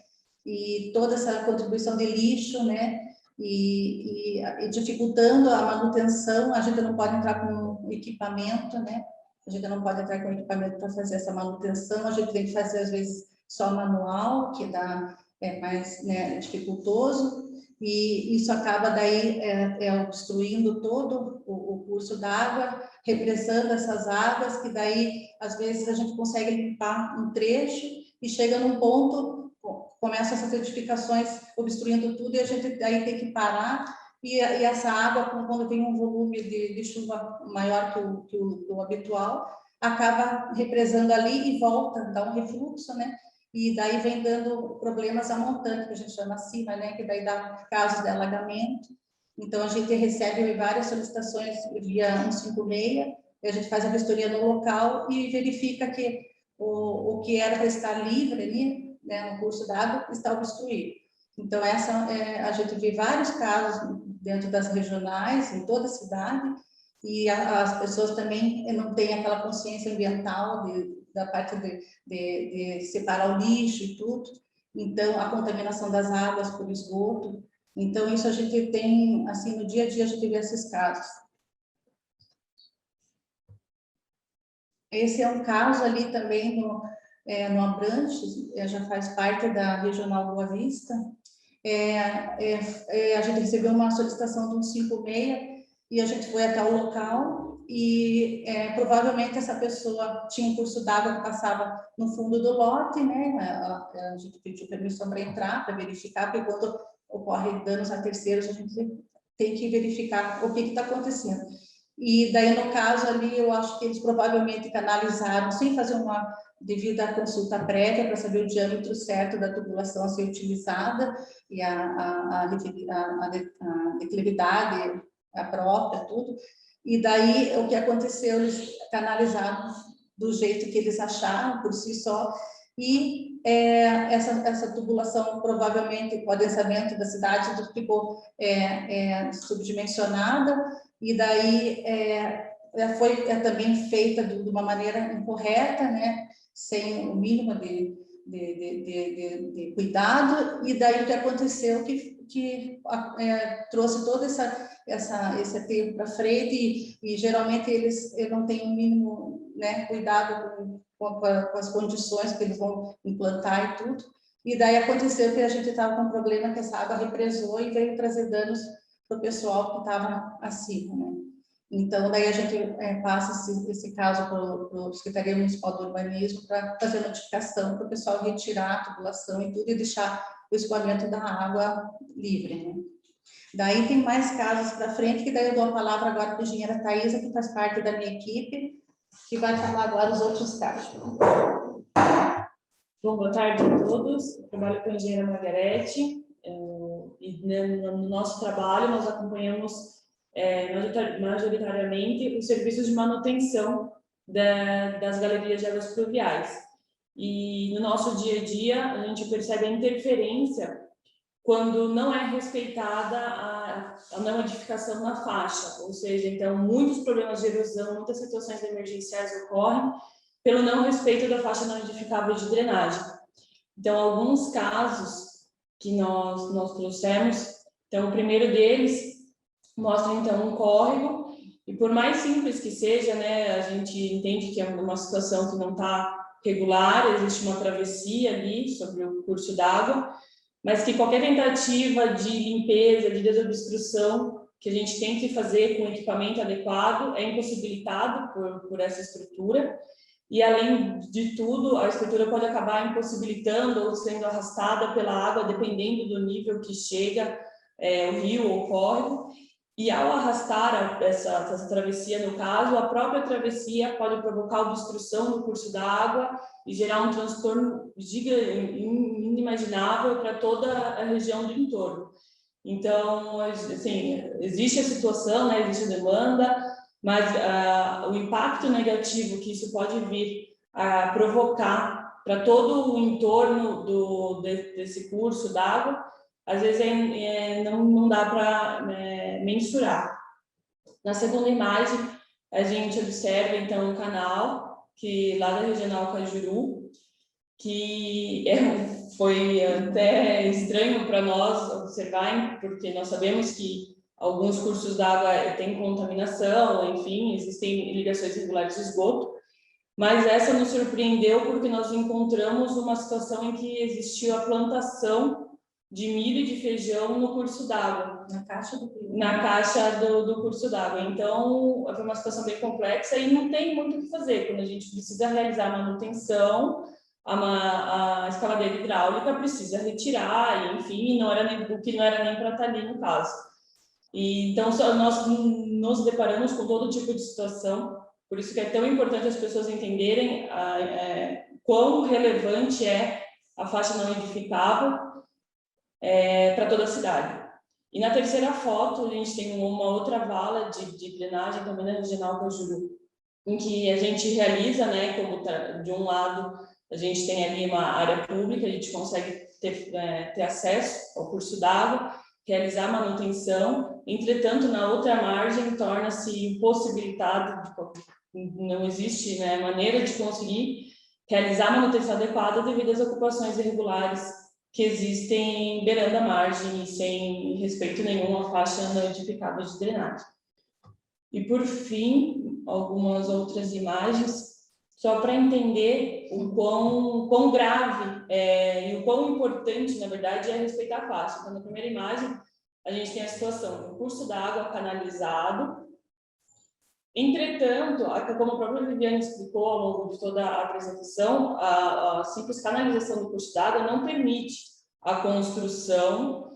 E toda essa contribuição de lixo, né? E dificultando a manutenção, a gente não pode entrar com equipamento, né? A gente não pode entrar com equipamento para fazer essa manutenção, a gente tem que fazer, às vezes, só manual, que dá mais, né, dificultoso, e isso acaba daí obstruindo todo o curso d'água, represando essas águas, que daí, às vezes, a gente consegue limpar um trecho e chega num ponto, começam essas edificações obstruindo tudo, e a gente daí tem que parar, e essa água, quando tem um volume de chuva maior que o habitual, acaba represando ali e volta, dá um refluxo, né? E daí vem dando problemas a montante, que a gente chama acima, né? Que daí dá casos de alagamento. Então, a gente recebe várias solicitações via 156, e a gente faz a vistoria no local e verifica que o que era para estar livre ali, né, no curso d'água, está obstruído. Então, a gente vê vários casos dentro das regionais, em toda a cidade, e as pessoas também não têm aquela consciência ambiental da parte de separar o lixo e tudo. Então, a contaminação das águas por esgoto. Então, isso a gente tem, assim, no dia a dia a gente vê esses casos. Esse é um caso ali também no Abrantes, já faz parte da Regional Boa Vista. A gente recebeu uma solicitação do 156 e a gente foi até o local e provavelmente essa pessoa tinha um curso d'água que passava no fundo do lote, né? A gente pediu permissão para entrar, para verificar, porque quando ocorre danos a terceiros, a gente tem que verificar o que está acontecendo. E daí, no caso ali, eu acho que eles provavelmente canalizaram, sem fazer uma devida consulta prévia, para saber o diâmetro certo da tubulação a ser utilizada e a declividade, a própria, tudo. E daí, o que aconteceu, eles canalizaram do jeito que eles acharam, por si só, e essa tubulação, provavelmente, com o adensamento da cidade, ficou subdimensionada, e daí foi também feita de uma maneira incorreta, né, sem o mínimo de cuidado, e daí o que aconteceu que trouxe todo esse aterro para frente, e geralmente eles não têm o mínimo, né, cuidado com as condições que eles vão implantar e tudo, e daí aconteceu que a gente estava com um problema que essa água represou e veio trazer danos para o pessoal que estava acima, né? Então, daí a gente passa esse caso para a Secretaria Municipal do Urbanismo para fazer notificação para o pessoal retirar a tubulação e tudo e deixar o escoamento da água livre, né? Daí tem mais casos para frente, que daí eu dou a palavra agora para a engenheira Thaisa, que faz parte da minha equipe, que vai falar agora os outros casos. Bom, boa tarde a todos. Eu trabalho com a engenheira Margarete, e no nosso trabalho nós acompanhamos majoritariamente os serviços de manutenção das galerias de águas pluviais. E no nosso dia a dia a gente percebe a interferência quando não é respeitada a não edificação na faixa, ou seja, então muitos problemas de erosão, muitas situações emergenciais ocorrem pelo não respeito da faixa não edificável de drenagem. Então, alguns casos que nós trouxemos, então o primeiro deles mostra então um córrego, e por mais simples que seja, né, a gente entende que é uma situação que não está regular, existe uma travessia ali sobre o curso d'água, mas que qualquer tentativa de limpeza, de desobstrução que a gente tem que fazer com equipamento adequado é impossibilitado por essa estrutura, e além de tudo, a estrutura pode acabar impossibilitando ou sendo arrastada pela água, dependendo do nível que chega o rio ou o córrego, e ao arrastar essa travessia, no caso, a própria travessia pode provocar obstrução no curso da água e gerar um transtorno inimaginável para toda a região do entorno. Então, assim, existe a situação, né, existe a demanda, mas o impacto negativo que isso pode vir a provocar para todo o entorno desse curso d'água, às vezes não dá para mensurar. Na segunda imagem, a gente observa, então, um canal lá da Regional Cajuru, que foi até estranho para nós observar, porque nós sabemos que alguns cursos d'água têm contaminação, enfim, existem ligações irregulares de esgoto, mas essa nos surpreendeu porque nós encontramos uma situação em que existiu a plantação de milho e de feijão no curso d'água. Na caixa do curso d'água. Então, foi uma situação bem complexa e não tem muito o que fazer. Quando a gente precisa realizar a manutenção, a escavadeira hidráulica precisa retirar, enfim, o que não era nem para estar ali no caso. E, então, nós nos deparamos com todo tipo de situação, por isso que é tão importante as pessoas entenderem quão relevante é a faixa não edificável para toda a cidade. E na terceira foto, a gente tem uma outra vala de drenagem também na Regional Cajuru, em que a gente realiza, né, como de um lado, a gente tem ali uma área pública, a gente consegue ter acesso ao curso d'água, realizar a manutenção, entretanto, na outra margem, torna-se impossibilitado, não existe, né, maneira de conseguir realizar a manutenção adequada devido às ocupações irregulares que existem beirando a margem e sem respeito nenhum à faixa não edificável de drenagem. E, por fim, algumas outras imagens, só para entender o quão grave e o quão importante, na verdade, é respeitar a faixa. Então, na primeira imagem, a gente tem a situação do curso d'água canalizado. Entretanto, como a própria Viviane explicou ao longo de toda a apresentação, a simples canalização do curso d'água não permite a construção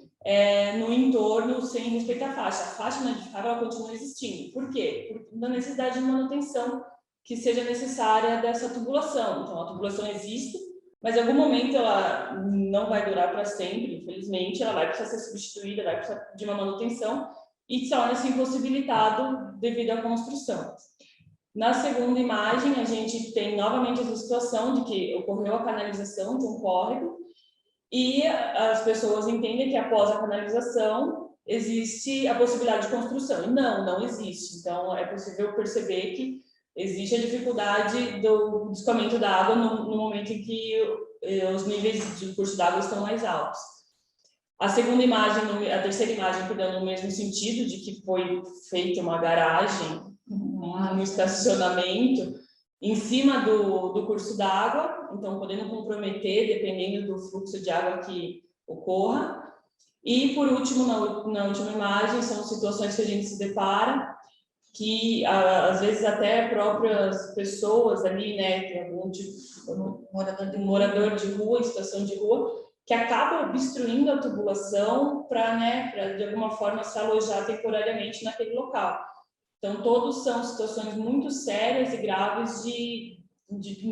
no entorno sem respeitar a faixa. A faixa não edificável ela continua existindo. Por quê? Por necessidade de manutenção que seja necessária dessa tubulação. Então, a tubulação existe, mas em algum momento ela não vai durar para sempre, infelizmente, ela vai precisar ser substituída, vai precisar de uma manutenção e torna-se impossibilitado devido à construção. Na segunda imagem, a gente tem novamente essa situação de que ocorreu a canalização de um córrego e as pessoas entendem que após a canalização existe a possibilidade de construção. E não existe. Então, é possível perceber que existe a dificuldade do escoamento da água no momento em que os níveis de curso d'água estão mais altos. A terceira imagem, no mesmo sentido, de que foi feita uma garagem, um estacionamento em cima do curso d'água, então podendo comprometer, dependendo do fluxo de água que ocorra. E, por último, na última imagem, são situações que a gente se depara que às vezes até próprias pessoas ali, né, tem algum tipo, morador de rua, em situação de rua, que acaba obstruindo a tubulação para, né, de alguma forma se alojar temporariamente naquele local. Então, todos são situações muito sérias e graves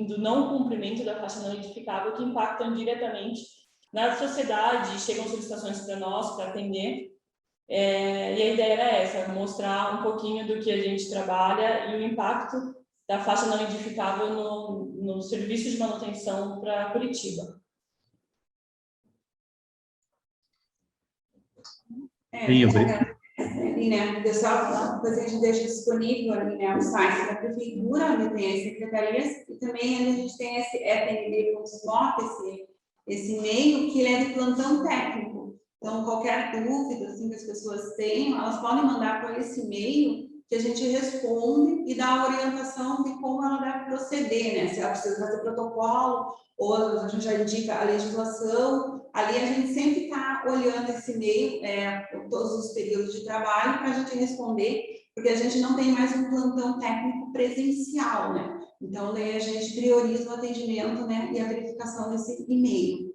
do não cumprimento da faixa não edificável que impactam diretamente na sociedade, chegam solicitações para nós, para atender. E a ideia era essa, mostrar um pouquinho do que a gente trabalha e o impacto da faixa não edificável no serviço de manutenção para Curitiba. Ali, né, o pessoal, depois a gente deixa disponível ali, né, o site da prefeitura, onde tem as secretarias, e também a gente tem esse FND.SMOP, esse e-mail, que ele é de plantão técnico. Então, qualquer dúvida assim, que as pessoas tenham, elas podem mandar por esse e-mail, que a gente responde e dá a orientação de como ela deve proceder, né? Se ela precisa fazer protocolo, ou a gente já indica a legislação. Ali a gente sempre está olhando esse e-mail, todos os períodos de trabalho, para a gente responder, porque a gente não tem mais um plantão técnico presencial, né? Então, daí a gente prioriza o atendimento, né, e a verificação desse e-mail.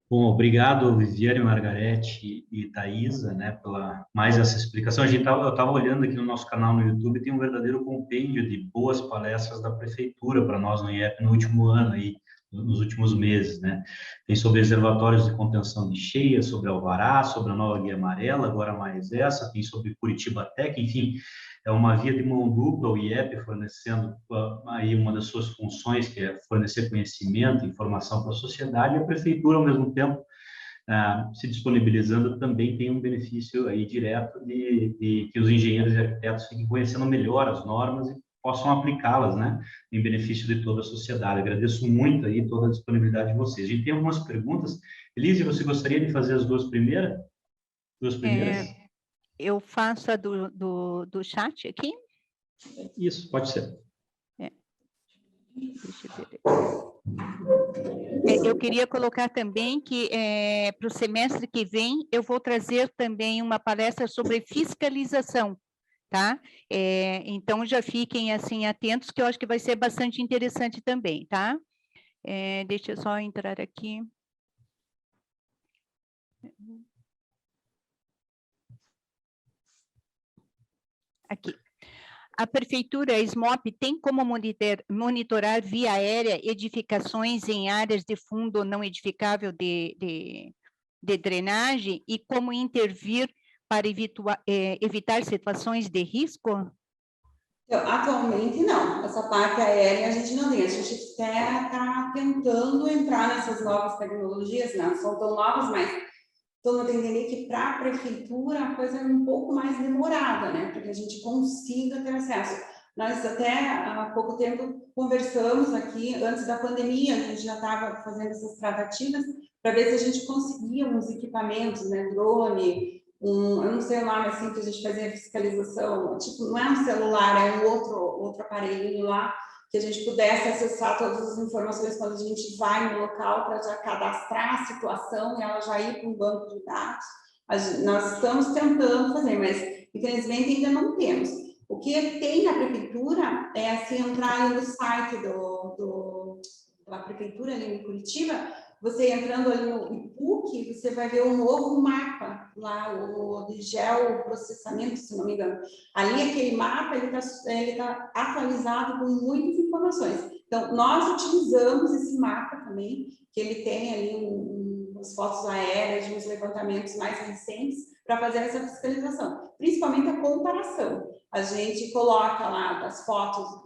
Bom, obrigado, Viviane, Margarete e Thaisa, né, pela mais essa explicação. Eu estava olhando aqui no nosso canal no YouTube, tem um verdadeiro compêndio de boas palestras da prefeitura para nós no IEP no último ano, aí, nos últimos meses, né? Tem sobre reservatórios de contenção de cheias, sobre Alvará, sobre a nova guia amarela, agora mais essa, tem sobre Curitiba Tech, enfim, é uma via de mão dupla, o IEP fornecendo aí uma das suas funções, que é fornecer conhecimento, informação para a sociedade, e a prefeitura, ao mesmo tempo, se disponibilizando, também tem um benefício aí direto de que os engenheiros e arquitetos fiquem conhecendo melhor as normas e possam aplicá-las, né, em benefício de toda a sociedade. Agradeço muito aí toda a disponibilidade de vocês. A gente tem algumas perguntas. Elise, você gostaria de fazer as duas primeiras? Eu faço a do chat aqui? Isso, pode ser. Deixa eu ver. Eu queria colocar também que para o semestre que vem eu vou trazer também uma palestra sobre fiscalização, tá? Então já fiquem assim atentos, que eu acho que vai ser bastante interessante também, tá? Deixa eu só entrar aqui. Aqui. A Prefeitura, a SMOP, tem como monitorar via aérea edificações em áreas de fundo não edificável de drenagem e como intervir para evitar situações de risco? Atualmente, não. Essa parte aérea a gente não tem. A gente está tentando entrar nessas novas tecnologias, não são tão novas, mas todo mundo entender que para a prefeitura a coisa é um pouco mais demorada, né? Para que a gente consiga ter acesso. Nós até há pouco tempo conversamos aqui, antes da pandemia, a gente já estava fazendo essas tratativas para ver se a gente conseguia uns equipamentos, né? Drone, eu não sei o nome assim que a gente fazia fiscalização, tipo, não é um celular, é um outro aparelhinho lá, que a gente pudesse acessar todas as informações quando a gente vai no local para já cadastrar a situação e ela já ir para um banco de dados. Nós estamos tentando fazer, mas infelizmente ainda não temos. O que tem na prefeitura é assim, entrar ali no site da prefeitura ali em Curitiba, você entrando ali no IPUC, você vai ver um novo mapa lá, o de geoprocessamento, se não me engano. Ali, aquele mapa, ele tá atualizado com muitas informações. Então, nós utilizamos esse mapa também, que ele tem ali umas fotos aéreas, uns levantamentos mais recentes, para fazer essa fiscalização. Principalmente a comparação. A gente coloca lá as fotos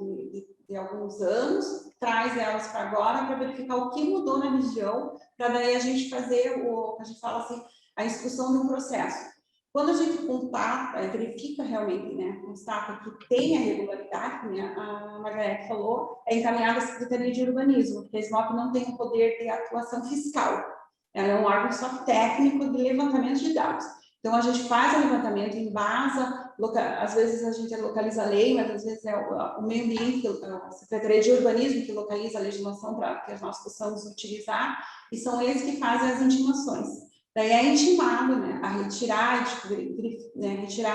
de alguns anos, traz elas para agora para verificar o que mudou na região, para daí a gente fazer a gente fala assim, a instrução de um processo. Quando a gente contata, verifica realmente, né, constata que tem a regularidade, como a Margarete falou, é encaminhada à Secretaria de Urbanismo, porque a SMOP não tem o poder de atuação fiscal. Ela é um órgão só técnico de levantamento de dados. Então, a gente faz o levantamento, embasa, às vezes a gente localiza a lei, mas às vezes é o meio ambiente, a Secretaria de Urbanismo que localiza a legislação para que nós possamos utilizar, e são eles que fazem as intimações. Daí é intimado, né, a retirar a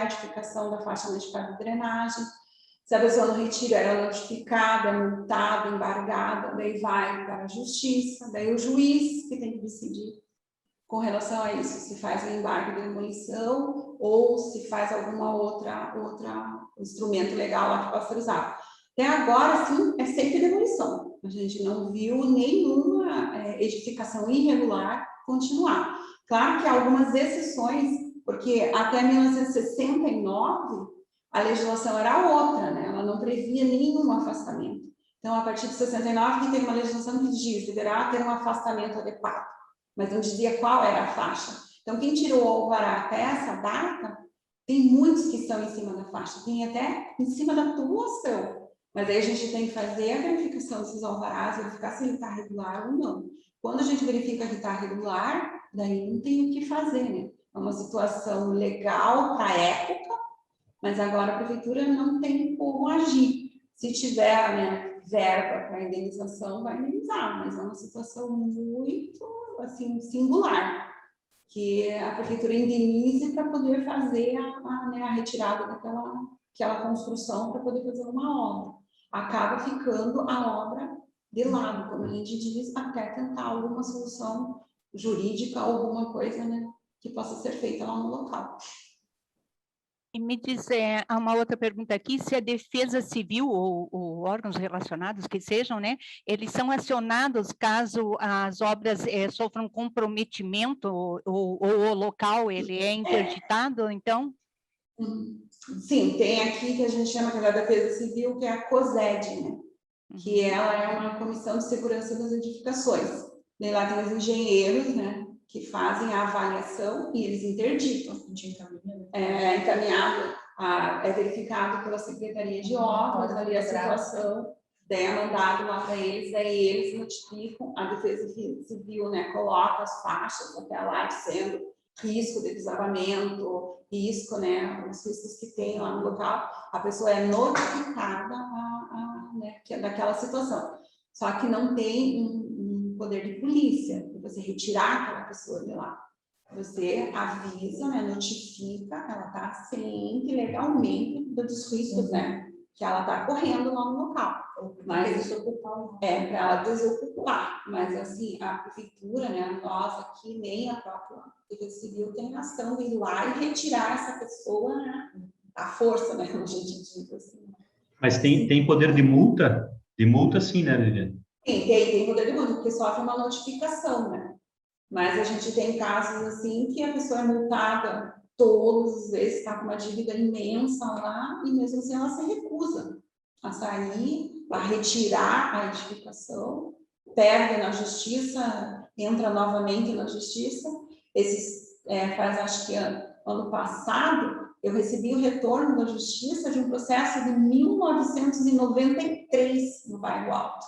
edificação da faixa notificada de drenagem. Se a pessoa não retira, ela é notificada, multada, embargada, daí vai para a justiça, daí o juiz que tem que decidir com relação a isso, se faz o embargo de demolição ou se faz alguma outra instrumento legal lá que possa ser usado. Até agora, sim, é sempre demolição. A gente não viu nenhuma edificação irregular continuar. Claro que há algumas exceções, porque até 1969 a legislação era outra, né? Ela não previa nenhum afastamento. Então, a partir de 69, que tem uma legislação que diz que deverá ter um afastamento adequado, mas não dizia qual era a faixa. Então, quem tirou o alvará até essa data, tem muitos que estão em cima da faixa, tem até em cima da tubulação. Mas aí a gente tem que fazer a verificação desses alvarás, verificar se ele está regular ou não. Quando a gente verifica que está regular, daí não tem o que fazer, né? É uma situação legal para a época, mas agora a prefeitura não tem como agir. Se tiver, né, verba para indenização, vai indenizar, mas é uma situação muito, assim, singular, que a prefeitura indenize para poder fazer a retirada daquela construção para poder fazer uma obra. Acaba ficando a obra de lado, como a gente diz, até tentar alguma solução jurídica, alguma coisa, né, que possa ser feita lá no local. E me diz, há uma outra pergunta aqui, se a Defesa Civil ou órgãos relacionados que sejam, né, eles são acionados caso as obras sofram comprometimento ou o local ele é interditado, então? Sim, tem aqui que a gente chama da Defesa Civil, que é a COSED, né, que ela é uma comissão de segurança das edificações. E lá tem os engenheiros, né, que fazem a avaliação e eles interditam. É encaminhado, é verificado pela Secretaria de Obras, ali a situação, daí é mandado lá para eles, daí eles notificam, a Defesa Civil, né, coloca as faixas até lá dizendo risco de desabamento, risco, né, os riscos que tem lá no local, a pessoa é notificada né, daquela situação. Só que não tem um poder de polícia, de você retirar aquela pessoa de lá. Você avisa, né, notifica, ela está ciente legalmente dos riscos, né, que ela está correndo lá no local. Mas desocupar, para ela desocupar. Mas assim, a prefeitura, né, nós aqui, nem a própria Defesa Civil tem ação de ir lá e retirar essa pessoa, né, à força, né, como a gente diz assim. Mas tem poder de multa? De multa, sim, né, Liliane? Tem poder de multa, porque sofre uma notificação, né? Mas a gente tem casos assim que a pessoa é multada todas as vezes, está com uma dívida imensa lá, e mesmo assim ela se recusa a sair, a retirar a edificação, perde na justiça, entra novamente na justiça. Acho que ano passado, eu recebi o retorno da justiça de um processo de 1993 no Bairro Alto,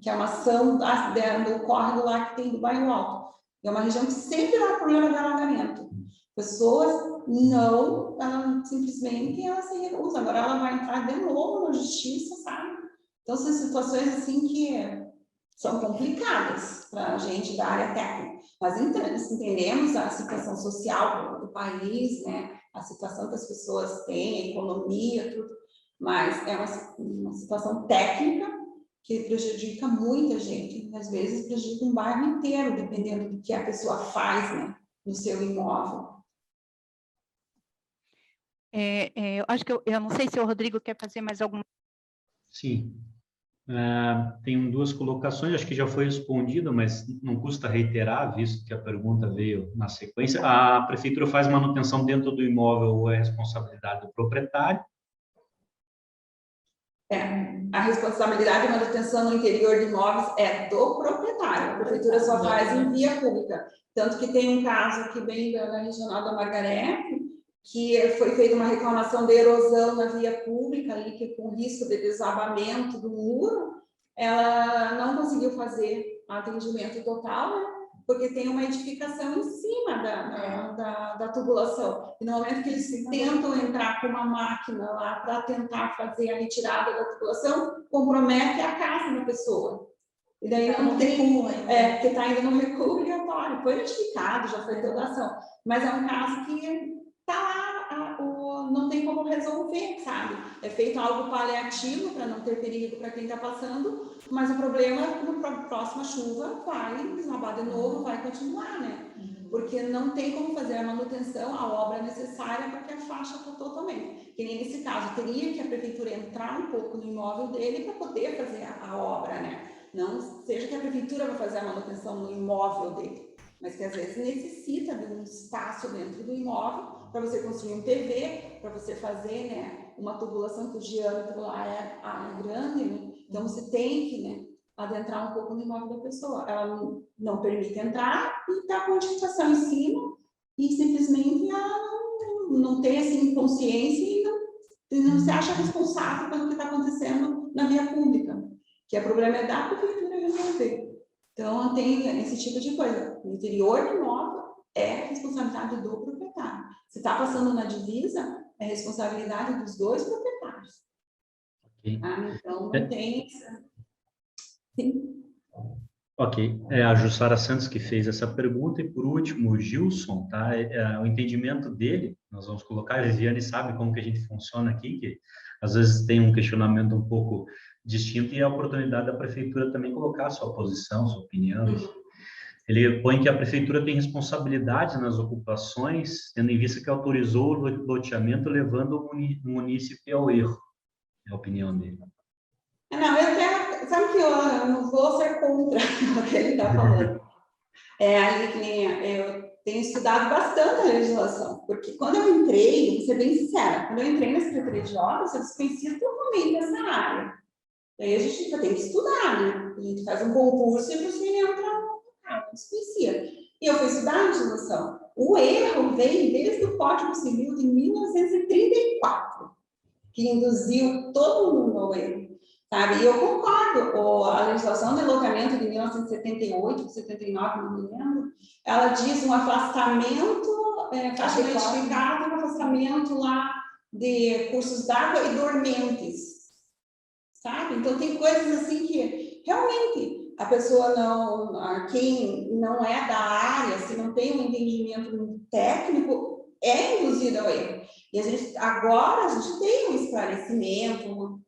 que é uma ação do córrego lá que tem do Bairro Alto. É uma região que sempre dá problema de alagamento. Pessoas não, simplesmente ela se recusa. Agora ela vai entrar de novo na justiça, sabe? Então, são situações assim que são complicadas para a gente da área técnica. Mas entendemos a situação social do país, né? A situação que as pessoas têm, a economia, tudo. Mas é uma situação técnica que prejudica muita gente, às vezes prejudica um bairro inteiro, dependendo do que a pessoa faz, né, no seu imóvel. Eu acho que eu não sei se o Rodrigo quer fazer mais alguma. Sim. Tem duas colocações, acho que já foi respondida, mas não custa reiterar, visto que a pergunta veio na sequência. A prefeitura faz manutenção dentro do imóvel ou é responsabilidade do proprietário? A responsabilidade de manutenção no interior de imóveis é do proprietário. A prefeitura só faz em via pública. Tanto que tem um caso aqui bem da Regional da Margarete, que foi feita uma reclamação de erosão na via pública, ali, que com risco de desabamento do muro, ela não conseguiu fazer atendimento total, né? Porque tem uma edificação em cima da tubulação. E no momento que eles tentam entrar com uma máquina lá para tentar fazer a retirada da tubulação, compromete a casa da pessoa. E daí não tem, porque está ainda no recuo obrigatório, foi notificado, já foi toda a ação, mas é um caso que está lá, não tem como resolver, sabe? É feito algo paliativo para não ter perigo para quem está passando, mas o problema, na próxima chuva, vai desabar de novo, vai continuar, né? Porque não tem como fazer a manutenção, a obra necessária, porque a faixa está totalmente. Que nem nesse caso, teria que a prefeitura entrar um pouco no imóvel dele para poder fazer a obra, né? Não seja que a prefeitura vai fazer a manutenção no imóvel dele, mas que às vezes necessita de um espaço dentro do imóvel para você construir um PV, para você fazer, né, uma tubulação que o diâmetro lá é grande, né? Então você tem que, né, adentrar um pouco no imóvel da pessoa. Ela não permite entrar e está com a notificação em cima e simplesmente ela não tem assim, consciência e não se acha responsável pelo que está acontecendo na via pública, que o problema é da prefeitura resolver. Então, tem esse tipo de coisa. O interior do imóvel é responsabilidade do proprietário. Se está passando na divisa, é responsabilidade dos dois proprietários. Okay. Então, não tem... Sim. Ok. É a Jussara Santos que fez essa pergunta, e por último, o Gilson, tá? O entendimento dele, nós vamos colocar, a Viviane sabe como que a gente funciona aqui, que às vezes tem um questionamento um pouco distinto, e a oportunidade da prefeitura também colocar a sua posição, sua opinião. Ele põe que a prefeitura tem responsabilidade nas ocupações, tendo em vista que autorizou o loteamento, levando o munícipe ao erro. É a opinião dele. Não, eu quero, sabe que eu não vou ser contra o que ele está falando. Ali que nem eu tenho estudado bastante a legislação, porque quando eu entrei, vou ser bem sincera, quando eu entrei na Secretaria de Obras, eu desconhecia totalmente essa área. Daí a gente tem que estudar, né? A gente faz um concurso e você entra no mercado, desconhecia. E eu fui estudar a legislação. O erro vem desde o Código Civil de 1934, que induziu todo mundo ao erro. Sabe? E eu concordo, a legislação de loteamento de 1978, 79, não me lembro, ela diz um afastamento, faixa identificada, um afastamento lá de cursos d'água e dormentes, sabe? Então tem coisas assim que realmente a pessoa quem não é da área, se não tem um entendimento técnico, é induzido ao erro. E agora a gente tem um esclarecimento,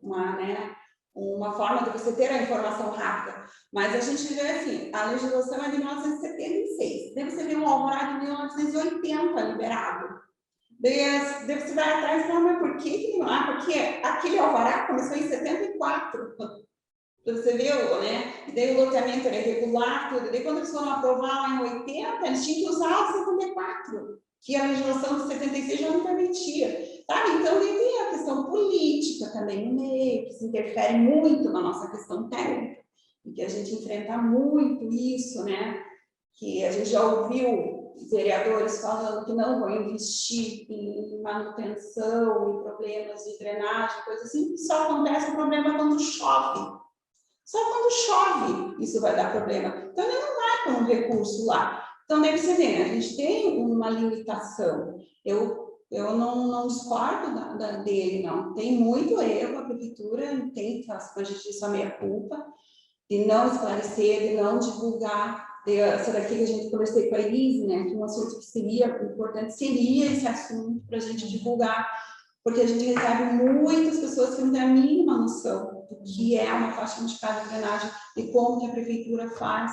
uma forma de você ter a informação rápida. Mas a gente vê assim, a legislação é de 1976. Daí você vê um alvará de 1980 liberado. Daí você vai atrás e fala, mas por que não há? Porque aquele alvará começou em 74. Você viu, né? Daí o loteamento era irregular, tudo. Daí quando eles foram aprovar lá em 80, eles tinham que usar o 74, que a legislação de 76 já não permitia. Sabe? Então, tem a questão política também no meio, que se interfere muito na nossa questão técnica, e que a gente enfrenta muito isso, né? Que a gente já ouviu vereadores falando que não vão investir em manutenção, em problemas de drenagem, coisa assim, que só acontece o problema quando chove. Só quando chove isso vai dar problema. Então, ele não vai com um recurso lá. Então, deve ser bem, a gente tem uma limitação. Eu não discordo dele, não. Tem muito erro, a prefeitura tem que fazer com a justiça a meia-culpa, de não esclarecer, de não divulgar. Essa daqui que a gente conversei com a Elise, né, que um assunto que seria importante seria esse assunto para a gente divulgar, porque a gente recebe muitas pessoas que não têm a mínima noção do que é uma faixa indicada de drenagem e como que a prefeitura faz.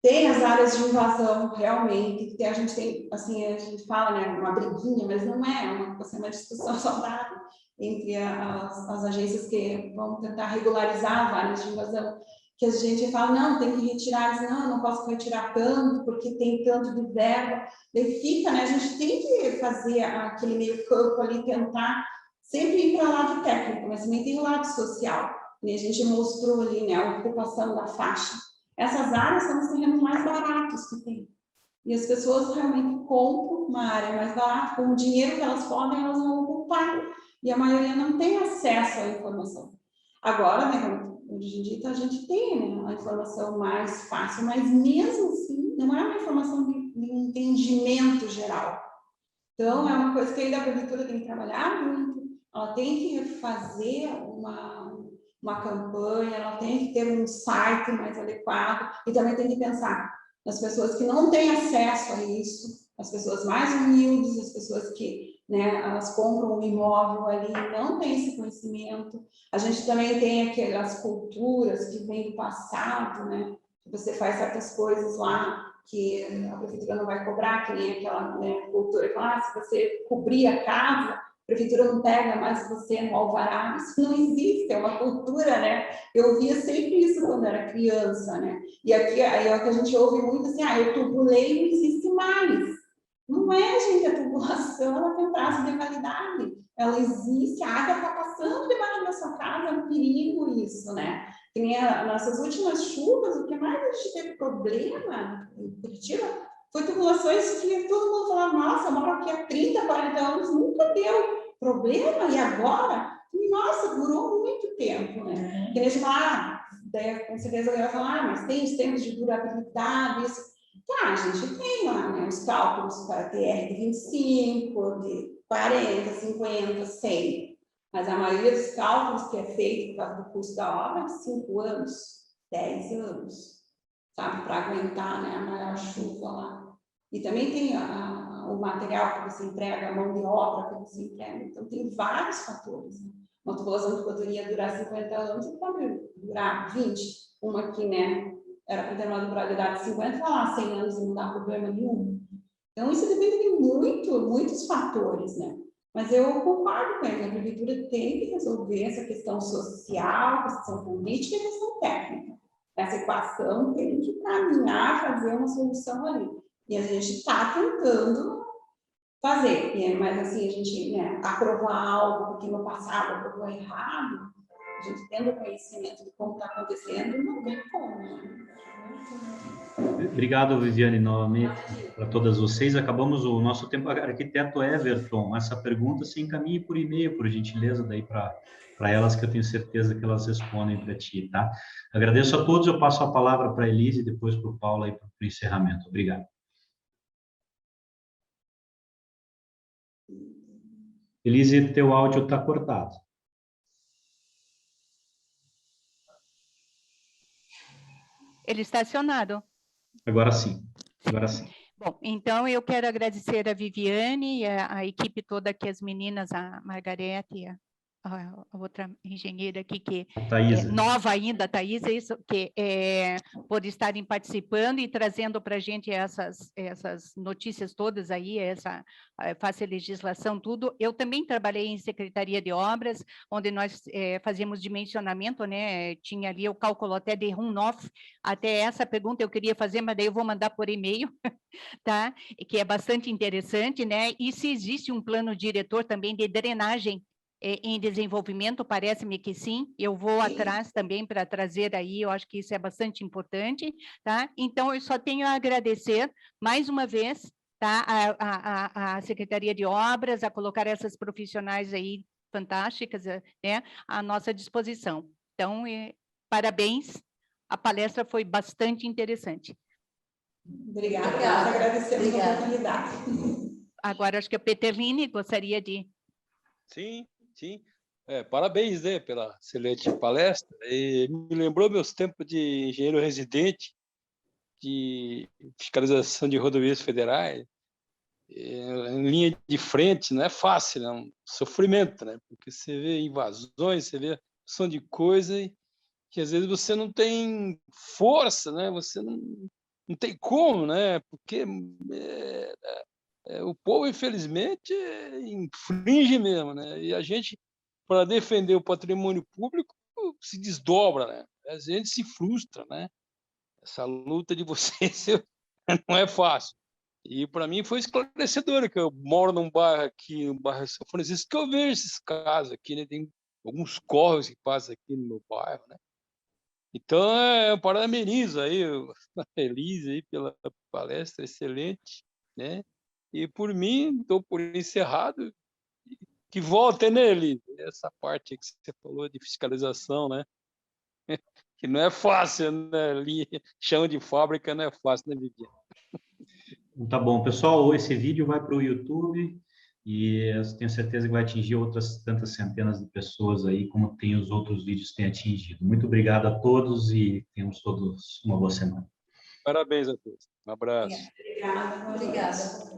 Tem as áreas de invasão, realmente, que a gente tem, assim, a gente fala, né, uma briguinha, mas não é uma discussão saudável entre as agências que vão tentar regularizar áreas de invasão, que a gente fala, não, tem que retirar, não posso retirar tanto, porque tem tanto de verba, daí fica, né, a gente tem que fazer aquele meio campo ali, tentar sempre ir para o lado técnico, mas também tem o lado social, e a gente mostrou ali, né, a ocupação da faixa. Essas áreas são os terrenos mais baratos que tem. E as pessoas realmente compram uma área mais barata, com o dinheiro que elas podem, elas vão ocupar. E a maioria não tem acesso à informação. Agora, né, hoje em dia, a gente tem, né, a informação mais fácil, mas mesmo assim, não é uma informação de entendimento geral. Então, é uma coisa que ainda a prefeitura tem que trabalhar muito. Ela tem que fazer uma campanha, ela tem que ter um site mais adequado, e também tem que pensar nas pessoas que não têm acesso a isso, as pessoas mais humildes, as pessoas que, né, elas compram um imóvel ali e não têm esse conhecimento. A gente também tem aquelas culturas que vêm do passado, né, que você faz certas coisas lá que a prefeitura não vai cobrar, que nem aquela, né, cultura que se você cobrir a casa, a prefeitura não pega mais você no alvará. Isso não existe, é uma cultura, né? Eu via sempre isso quando era criança, né? E aqui aí é o que a gente ouve muito assim, eu tubulei, não existe mais. Não é, gente, a tubulação, ela tem um prazo de validade. Ela existe, a água está passando debaixo da sua casa, é um perigo isso, né? Que nem nossas últimas chuvas, o que mais a gente teve problema em Curitiba foi tubulações que todo mundo falava, nossa, eu moro aqui há 30, 40 anos, nunca deu problema, e agora? Nossa, durou muito tempo, né? Que nem a gente fala, daí com certeza alguém vai falar, mas tem os tempos de durabilidade, isso. Tá, a gente tem lá, né, os cálculos para TR de 25, de 40, 50, 100. Mas a maioria dos cálculos que é feito por causa do custo da obra é de 5 anos, 10 anos, sabe, para aguentar, né, a maior chuva lá. E também tem o material que você entrega, a mão de obra que você entrega. Então, tem vários fatores. Né? Uma tubulação que poderia durar 50 anos pode durar 20. Uma que, né, era para ter uma durabilidade de 50, vai lá, 100 anos e não dá problema nenhum. Então, isso depende de muitos fatores, né? Mas eu concordo com ele, a prefeitura tem que resolver essa questão social, questão política e questão técnica. Essa equação tem que caminhar, fazer uma solução ali. E a gente está tentando fazer, mas assim, a gente, né, aprovar algo porque no passado aprovou errado, a gente tendo conhecimento de como está acontecendo, não tem como, né? Obrigado, Viviane, novamente, para todas vocês. Acabamos o nosso tempo. Arquiteto Everton, essa pergunta se encaminhe por e-mail, por gentileza, daí para elas, que eu tenho certeza que elas respondem para ti, tá? Agradeço a todos, eu passo a palavra para a Elise e depois para o Paulo aí para o encerramento. Obrigado. Elise, teu áudio está cortado. Ele está acionado. Agora sim, agora sim. Bom, então eu quero agradecer a Viviane e a equipe toda aqui, as meninas, a Margarete, a outra engenheira aqui que é nova ainda, a Thaisa, isso, que por estarem participando e trazendo para a gente essas notícias todas aí, essa face legislação, tudo. Eu também trabalhei em Secretaria de Obras, onde nós fazíamos dimensionamento, né? Tinha ali o cálculo até de runoff, até essa pergunta eu queria fazer, mas daí eu vou mandar por e-mail, tá? Que é bastante interessante, né? E se existe um plano diretor também de drenagem em desenvolvimento, parece-me que sim, eu vou atrás também para trazer aí, eu acho que isso é bastante importante, tá? Então, eu só tenho a agradecer, mais uma vez, tá? A Secretaria de Obras, a colocar essas profissionais aí fantásticas, né? À nossa disposição. Então, parabéns, a palestra foi bastante interessante. Obrigada, nós agradecemos a oportunidade. Agora, acho que a Peterline gostaria de... Sim. Parabéns, né, pela excelente palestra. E me lembrou meus tempos de engenheiro residente, de fiscalização de rodovias federais, em linha de frente. Não é fácil, é um sofrimento, né? Porque você vê invasões, você vê opção de coisa que às vezes você não tem força, né? Você não tem como, né? Porque o povo, infelizmente, infringe mesmo, né? E a gente, para defender o patrimônio público, se desdobra, né? A gente se frustra, né? Essa luta de vocês não é fácil. E para mim foi esclarecedor, que eu moro num bairro aqui, no bairro São Francisco, que eu vejo esses casos aqui, né? Tem alguns córregos que passam aqui no meu bairro, né? Então, eu parabenizo aí a Elise aí pela palestra excelente, né? E por mim, estou por encerrado. Que volte nele, essa parte que você falou de fiscalização, né? Que não é fácil, né? Chão de fábrica não é fácil, né, Viviane? Tá bom, pessoal, esse vídeo vai para o YouTube e eu tenho certeza que vai atingir outras tantas centenas de pessoas aí, como tem os outros vídeos que têm atingido. Muito obrigado a todos e tenhamos todos uma boa semana. Parabéns a todos. Um abraço. Obrigada. Obrigada.